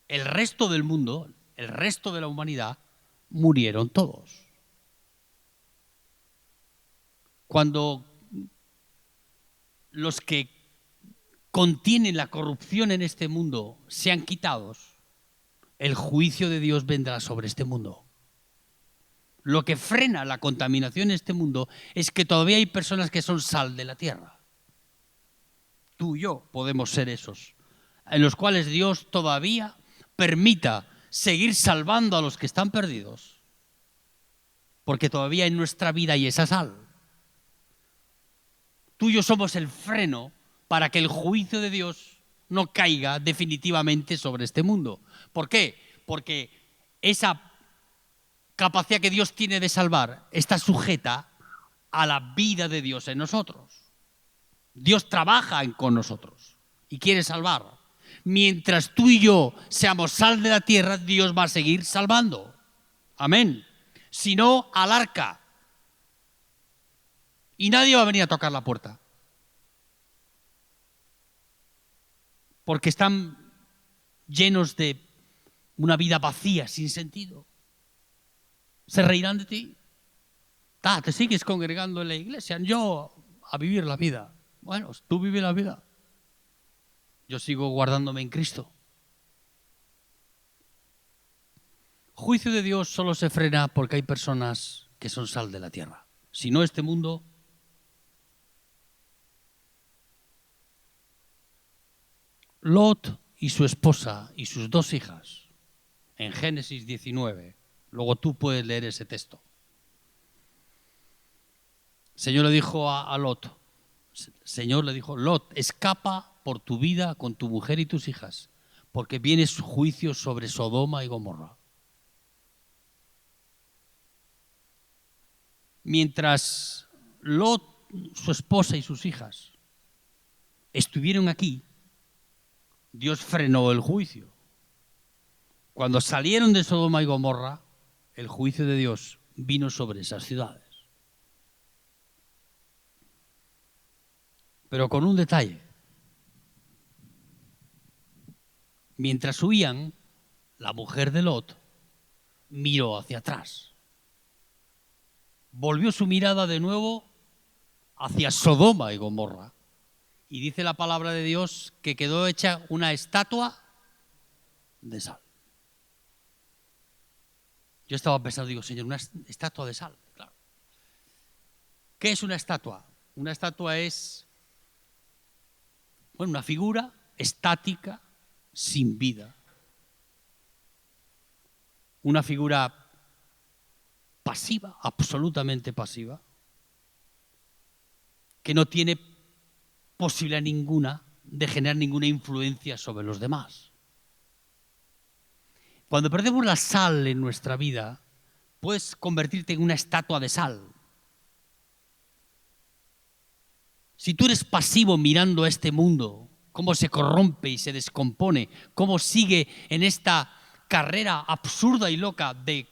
El resto del mundo, el resto de la humanidad, murieron todos. Cuando los que contienen la corrupción en este mundo sean quitados, el juicio de Dios vendrá sobre este mundo. Lo que frena la contaminación en este mundo es que todavía hay personas que son sal de la tierra. Tú y yo podemos ser esos, en los cuales Dios todavía permita seguir salvando a los que están perdidos, porque todavía en nuestra vida hay esa sal. Tú y yo somos el freno para que el juicio de Dios no caiga definitivamente sobre este mundo. ¿Por qué? Porque esa capacidad que Dios tiene de salvar está sujeta a la vida de Dios en nosotros. Dios trabaja con nosotros y quiere salvar. Mientras tú y yo seamos sal de la tierra, Dios va a seguir salvando. Amén. Si no, al arca. Y nadie va a venir a tocar la puerta. Porque están llenos de una vida vacía, sin sentido. ¿Se reirán de ti? Te sigues congregando en la iglesia. Yo a vivir la vida. Bueno, tú vives la vida. Yo sigo guardándome en Cristo. Juicio de Dios solo se frena porque hay personas que son sal de la tierra. Si no, este mundo... Lot y su esposa y sus 2 hijas, en Génesis 19, luego tú puedes leer ese texto. El Señor le dijo a Lot, Lot, escapa por tu vida con tu mujer y tus hijas, porque viene su juicio sobre Sodoma y Gomorra. Mientras Lot, su esposa y sus hijas estuvieron aquí, Dios frenó el juicio. Cuando salieron de Sodoma y Gomorra, el juicio de Dios vino sobre esas ciudades. Pero con un detalle. Mientras huían, la mujer de Lot miró hacia atrás. Volvió su mirada de nuevo hacia Sodoma y Gomorra. Y dice la palabra de Dios que quedó hecha una estatua de sal. Yo estaba pensando, digo, Señor, una estatua de sal. Claro. ¿Qué es una estatua? Una estatua es una figura estática, sin vida. Una figura pasiva, absolutamente pasiva, que no tiene posibilidad ninguna de generar ninguna influencia sobre los demás. Cuando perdemos la sal en nuestra vida, puedes convertirte en una estatua de sal. Si tú eres pasivo mirando a este mundo, cómo se corrompe y se descompone, cómo sigue en esta carrera absurda y loca de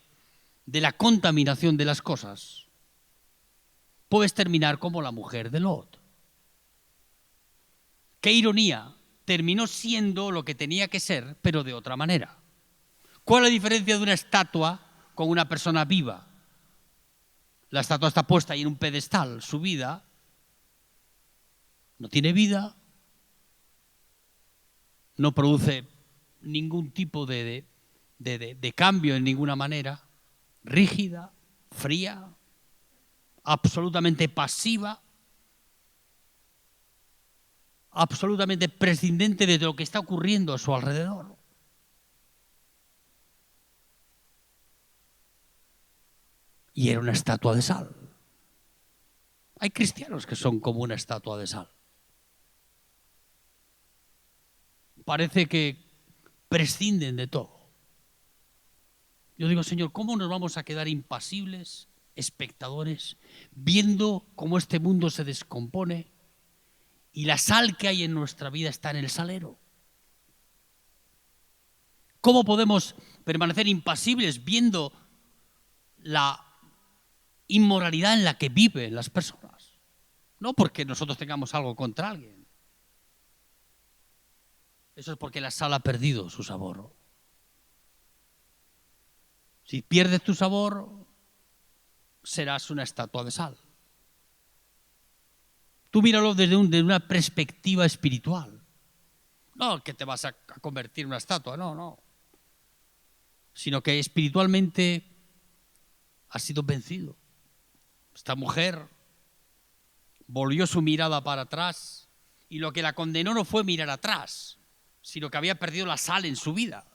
la contaminación de las cosas, puedes terminar como la mujer de Lot. Qué ironía, terminó siendo lo que tenía que ser, pero de otra manera. ¿Cuál es la diferencia de una estatua con una persona viva? La estatua está puesta ahí en un pedestal, su vida no tiene vida, no produce ningún tipo de cambio en ninguna manera, rígida, fría, absolutamente pasiva, absolutamente prescindente de lo que está ocurriendo a su alrededor. Y era una estatua de sal. Hay cristianos que son como una estatua de sal. Parece que prescinden de todo. Yo digo, Señor, ¿cómo nos vamos a quedar impasibles, espectadores, viendo cómo este mundo se descompone y la sal que hay en nuestra vida está en el salero? ¿Cómo podemos permanecer impasibles viendo la inmoralidad en la que viven las personas. No porque nosotros tengamos algo contra alguien. Eso es porque la sal ha perdido su sabor. Si pierdes tu sabor, serás una estatua de sal. Tú míralo desde una perspectiva espiritual. No que te vas a convertir en una estatua, no. Sino que espiritualmente has sido vencido. Esta mujer volvió su mirada para atrás y lo que la condenó no fue mirar atrás, sino que había perdido la sal en su vida.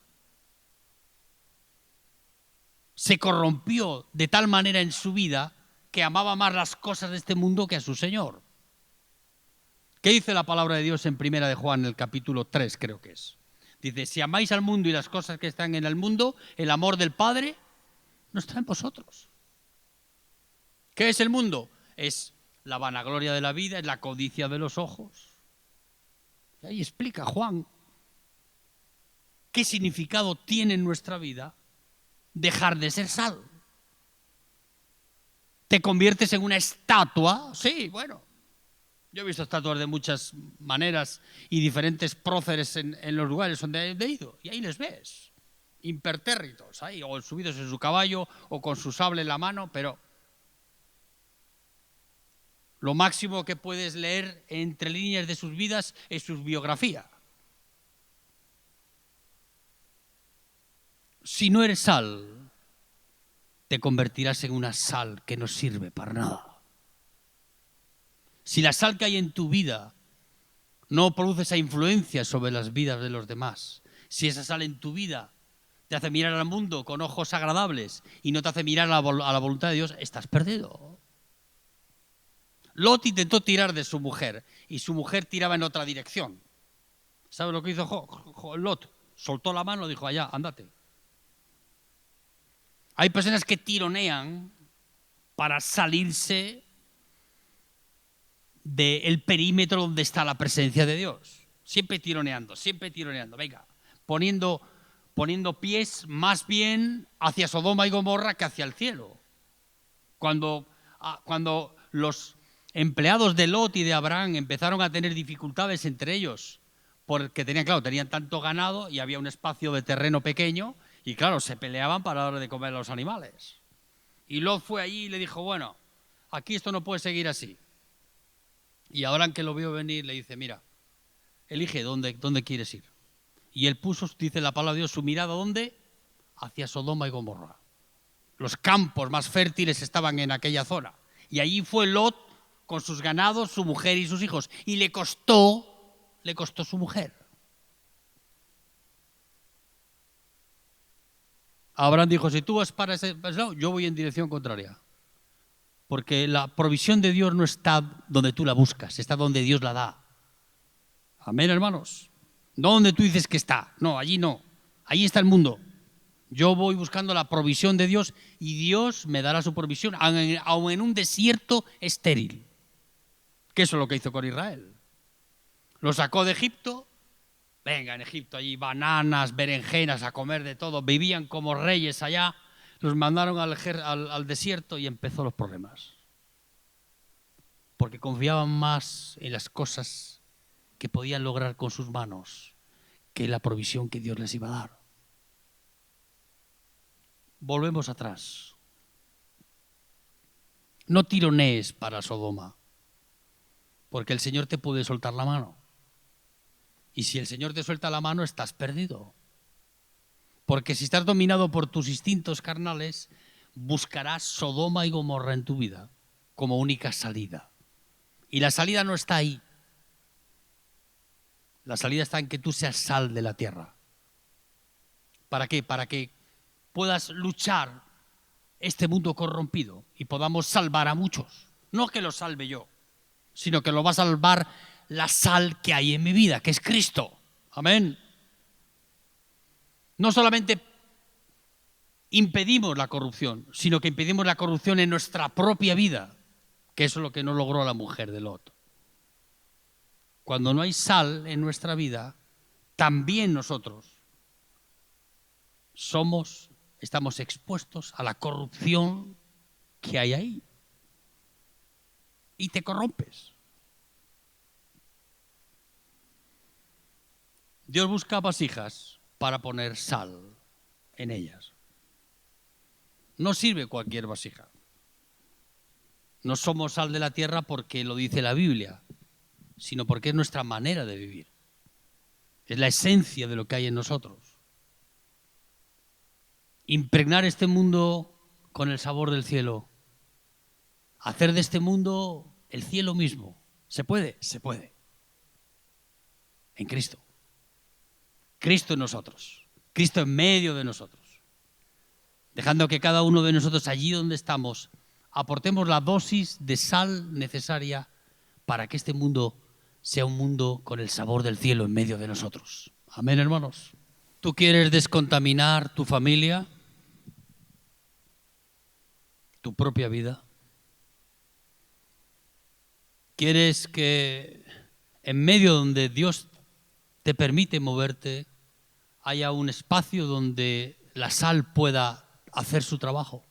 Se corrompió de tal manera en su vida que amaba más las cosas de este mundo que a su Señor. ¿Qué dice la palabra de Dios en Primera de Juan, en el capítulo 3, creo que es? Dice, si amáis al mundo y las cosas que están en el mundo, el amor del Padre no está en vosotros. ¿Qué es el mundo? Es la vanagloria de la vida, es la codicia de los ojos. Y ahí explica Juan qué significado tiene en nuestra vida dejar de ser sal. ¿Te conviertes en una estatua? Sí, bueno. Yo he visto estatuas de muchas maneras y diferentes próceres en los lugares donde he ido. Y ahí les ves, impertérritos, ahí, o subidos en su caballo o con su sable en la mano, pero lo máximo que puedes leer entre líneas de sus vidas es su biografía. Si no eres sal, te convertirás en una sal que no sirve para nada. Si la sal que hay en tu vida no produce esa influencia sobre las vidas de los demás, si esa sal en tu vida te hace mirar al mundo con ojos agradables y no te hace mirar a la voluntad de Dios, estás perdido. Lot intentó tirar de su mujer y su mujer tiraba en otra dirección. ¿Sabes lo que hizo Lot? Soltó la mano y dijo, allá, ándate. Hay personas que tironean para salirse del perímetro donde está la presencia de Dios. Siempre tironeando, venga, poniendo pies más bien hacia Sodoma y Gomorra que hacia el cielo. Cuando los empleados de Lot y de Abraham empezaron a tener dificultades entre ellos, porque tenían tanto ganado y había un espacio de terreno pequeño, y claro, se peleaban para darle de comer a los animales. Y Lot fue allí y le dijo, bueno, aquí esto no puede seguir así. Y Abraham, que lo vio venir, le dice, mira, elige dónde quieres ir. Y él puso, dice la palabra de Dios, su mirada, ¿dónde? Hacia Sodoma y Gomorra. Los campos más fértiles estaban en aquella zona. Y allí fue Lot con sus ganados, su mujer y sus hijos. Y le costó su mujer. Abraham dijo, si tú vas para ese lado, yo voy en dirección contraria. Porque la provisión de Dios no está donde tú la buscas, está donde Dios la da. Amén, hermanos. No donde tú dices que está, no, allí no. Allí está el mundo. Yo voy buscando la provisión de Dios y Dios me dará su provisión, aun en un desierto estéril. Que eso es lo que hizo con Israel. Lo sacó de Egipto. Venga, en Egipto allí bananas, berenjenas, a comer de todo. Vivían como reyes allá. Los mandaron al desierto y empezó los problemas. Porque confiaban más en las cosas que podían lograr con sus manos que en la provisión que Dios les iba a dar. Volvemos atrás. No tironees para Sodoma, porque el Señor te puede soltar la mano. Y si el Señor te suelta la mano, estás perdido. Porque si estás dominado por tus instintos carnales, buscarás Sodoma y Gomorra en tu vida como única salida. Y la salida no está ahí. La salida está en que tú seas sal de la tierra. ¿Para qué? Para que puedas luchar este mundo corrompido y podamos salvar a muchos. No que lo salve yo, sino que lo va a salvar la sal que hay en mi vida, que es Cristo. Amén. No solamente impedimos la corrupción, sino que impedimos la corrupción en nuestra propia vida, que eso es lo que no logró la mujer de Lot. Cuando no hay sal en nuestra vida, también nosotros estamos expuestos a la corrupción que hay ahí. Y te corrompes. Dios busca vasijas para poner sal en ellas. No sirve cualquier vasija. No somos sal de la tierra porque lo dice la Biblia, sino porque es nuestra manera de vivir. Es la esencia de lo que hay en nosotros. Impregnar este mundo con el sabor del cielo. Hacer de este mundo el cielo mismo. ¿Se puede? Se puede. En Cristo. Cristo en nosotros. Cristo en medio de nosotros. Dejando que cada uno de nosotros allí donde estamos aportemos la dosis de sal necesaria para que este mundo sea un mundo con el sabor del cielo en medio de nosotros. Amén, hermanos. ¿Tú quieres descontaminar tu familia? ¿Tu propia vida? ¿Quieres que en medio donde Dios te permite moverte haya un espacio donde la sal pueda hacer su trabajo?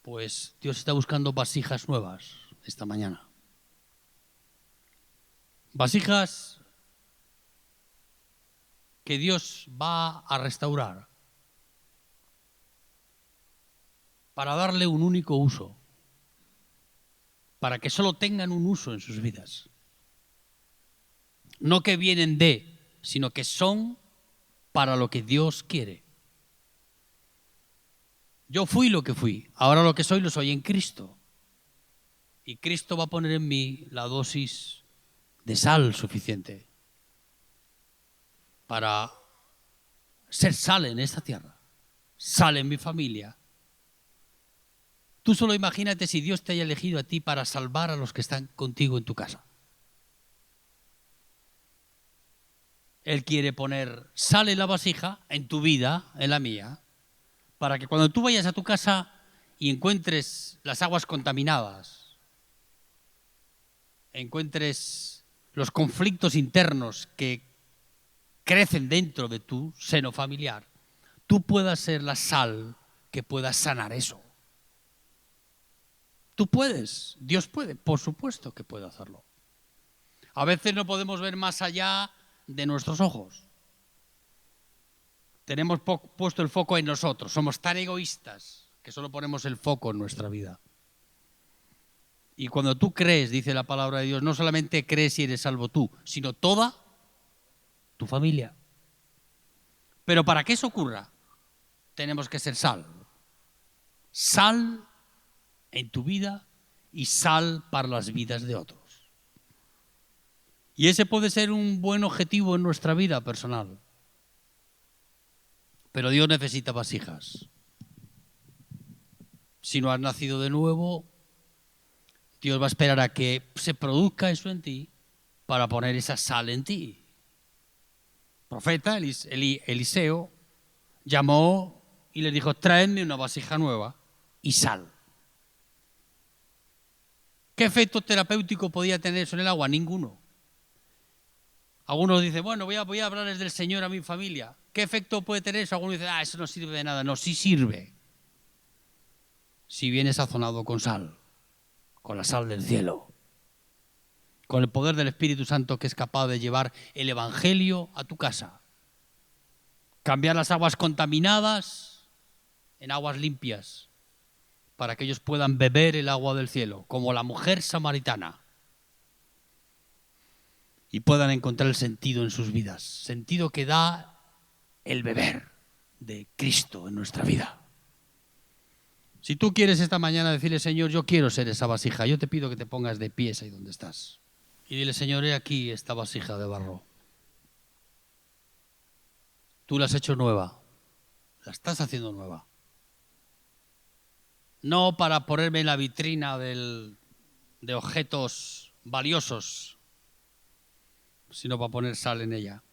Pues Dios está buscando vasijas nuevas esta mañana. Vasijas que Dios va a restaurar para darle un único uso, para que solo tengan un uso en sus vidas. No que vienen de, sino que son para lo que Dios quiere. Yo fui lo que fui, ahora lo que soy lo soy en Cristo. Y Cristo va a poner en mí la dosis de sal suficiente para ser sal en esta tierra, sal en mi familia. Tú solo imagínate si Dios te haya elegido a ti para salvar a los que están contigo en tu casa. Él quiere poner sal en la vasija, en tu vida, en la mía, para que cuando tú vayas a tu casa y encuentres las aguas contaminadas, encuentres los conflictos internos que crecen dentro de tu seno familiar, tú puedas ser la sal que pueda sanar eso. Tú puedes, Dios puede, por supuesto que puede hacerlo. A veces no podemos ver más allá de nuestros ojos. Tenemos puesto el foco en nosotros, somos tan egoístas que solo ponemos el foco en nuestra vida. Y cuando tú crees, dice la palabra de Dios, no solamente crees y eres salvo tú, sino toda tu familia. Pero para que eso ocurra, tenemos que ser sal. Sal en tu vida y sal para las vidas de otros. Y ese puede ser un buen objetivo en nuestra vida personal. Pero Dios necesita vasijas. Si no has nacido de nuevo, Dios va a esperar a que se produzca eso en ti para poner esa sal en ti. El profeta Eliseo llamó y le dijo, tráeme una vasija nueva y sal. ¿Qué efecto terapéutico podía tener eso en el agua? Ninguno. Algunos dicen, bueno, voy a hablarles del Señor a mi familia. ¿Qué efecto puede tener eso? Algunos dicen, eso no sirve de nada. No, sí sirve. Si viene sazonado con sal, con la sal del cielo, con el poder del Espíritu Santo que es capaz de llevar el Evangelio a tu casa. Cambiar las aguas contaminadas en aguas limpias para que ellos puedan beber el agua del cielo, como la mujer samaritana. Y puedan encontrar el sentido en sus vidas. Sentido que da el beber de Cristo en nuestra vida. Si tú quieres esta mañana decirle, Señor, yo quiero ser esa vasija, yo te pido que te pongas de pies ahí donde estás. Y dile, Señor, he aquí esta vasija de barro. Tú la has hecho nueva. La estás haciendo nueva. No para ponerme en la vitrina de objetos valiosos, sino para poner sal en ella.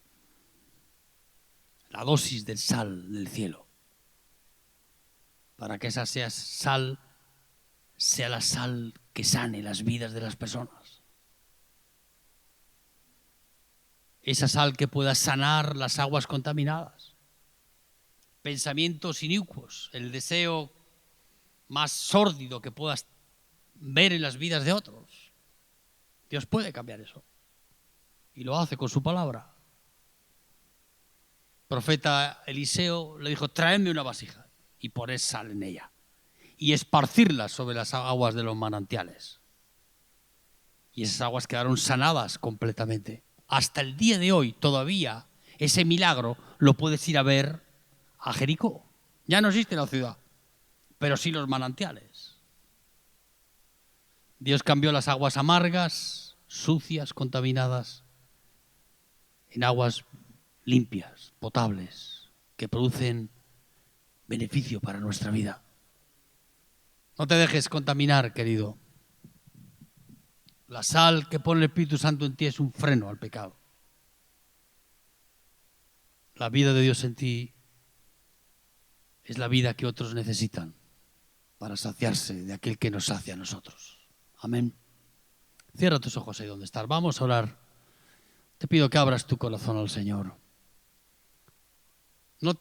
La dosis del sal del cielo. Para que esa sal sea la sal que sane las vidas de las personas. esa sal que pueda sanar las aguas contaminadas, pensamientos inicuos, el deseo más sórdido que puedas ver en las vidas de otros. Dios puede cambiar eso y lo hace con su palabra. El profeta Eliseo le dijo: tráeme una vasija y poned sal en ella y esparcirla sobre las aguas de los manantiales. Y esas aguas quedaron sanadas completamente. Hasta el día de hoy todavía ese milagro lo puedes ir a ver a Jericó. Ya no existe la ciudad, pero sí los manantiales. Dios cambió las aguas amargas, sucias, contaminadas, en aguas limpias, potables, que producen beneficio para nuestra vida. No te dejes contaminar, querido. La sal que pone el Espíritu Santo en ti es un freno al pecado. La vida de Dios en ti es la vida que otros necesitan para saciarse de aquel que nos sacia a nosotros. Amén. Cierra tus ojos ahí donde estás. Vamos a orar. Te pido que abras tu corazón al Señor. No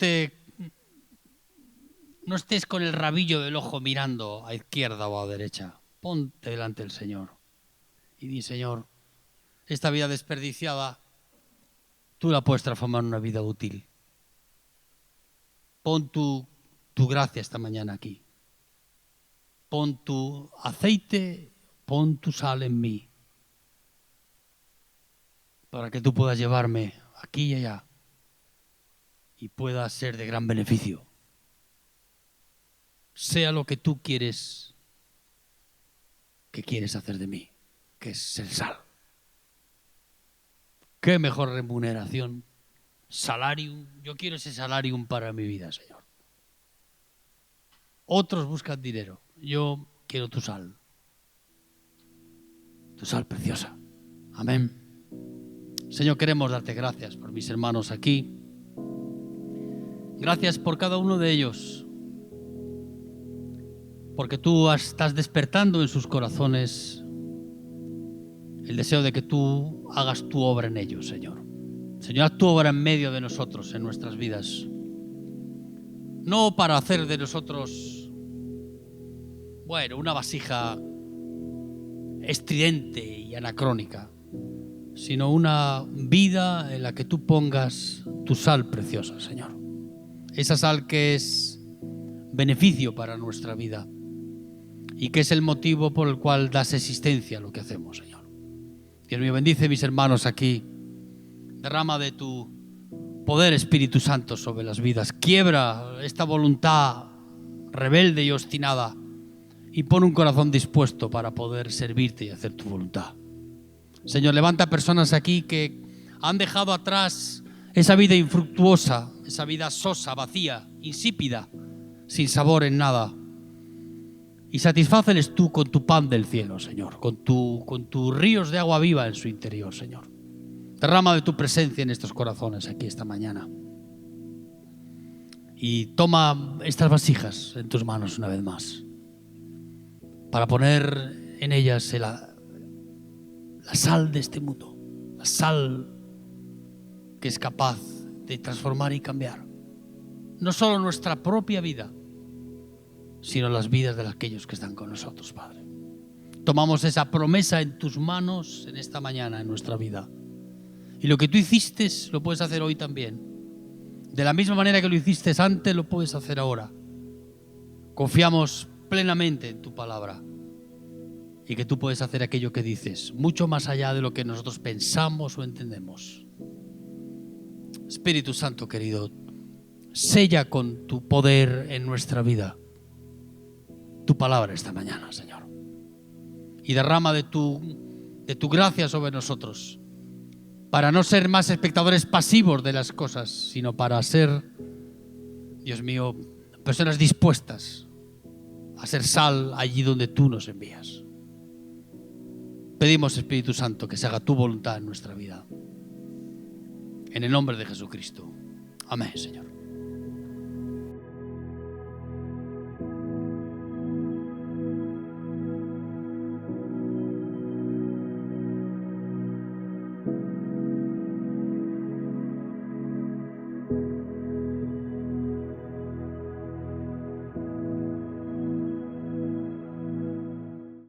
estés con el rabillo del ojo mirando a izquierda o a derecha. Ponte delante del Señor y di: Señor, esta vida desperdiciada, tú la puedes transformar en una vida útil. Pon tu gracia esta mañana aquí. Pon tu aceite, pon tu sal en mí, para que tú puedas llevarme aquí y allá y pueda ser de gran beneficio. Sea lo que tú quieres hacer de mí, que es ser sal. ¿Qué mejor remuneración? Salarium. Yo quiero ese salarium para mi vida, Señor. Otros buscan dinero. Yo quiero tu sal preciosa. Amén. Señor, queremos darte gracias por mis hermanos aquí. Gracias por cada uno de ellos, porque tú estás despertando en sus corazones el deseo de que tú hagas tu obra en ellos, Señor. Señor, haz tu obra en medio de nosotros, en nuestras vidas. No para hacer de nosotros, una vasija estridente y anacrónica, sino una vida en la que tú pongas tu sal preciosa, Señor. Esa sal que es beneficio para nuestra vida y que es el motivo por el cual das existencia a lo que hacemos, Señor. Dios mío, bendice a mis hermanos aquí. Derrama de tu poder, Espíritu Santo, sobre las vidas. Quiebra esta voluntad rebelde y obstinada y pon un corazón dispuesto para poder servirte y hacer tu voluntad. Señor, levanta personas aquí que han dejado atrás esa vida infructuosa, esa vida sosa, vacía, insípida, sin sabor en nada. Y satisfáceles tú con tu pan del cielo, Señor, con tus ríos de agua viva en su interior, Señor. Derrama de tu presencia en estos corazones aquí esta mañana. Y toma estas vasijas en tus manos una vez más, para poner en ellas la sal de este mundo, la sal que es capaz de transformar y cambiar no solo nuestra propia vida, sino las vidas de aquellos que están con nosotros, Padre. Tomamos esa promesa en tus manos en esta mañana, en nuestra vida. Y lo que tú hiciste lo puedes hacer hoy también. De la misma manera que lo hiciste antes, lo puedes hacer ahora. Confiamos plenamente en tu palabra y que tú puedes hacer aquello que dices, mucho más allá de lo que nosotros pensamos o entendemos. Espíritu Santo querido, sella con tu poder en nuestra vida tu palabra esta mañana, Señor. Y derrama de tu gracia sobre nosotros, para no ser más espectadores pasivos de las cosas, sino para ser, Dios mío, personas dispuestas a ser sal allí donde tú nos envías. Pedimos, Espíritu Santo, que se haga tu voluntad en nuestra vida. En el nombre de Jesucristo. Amén, Señor.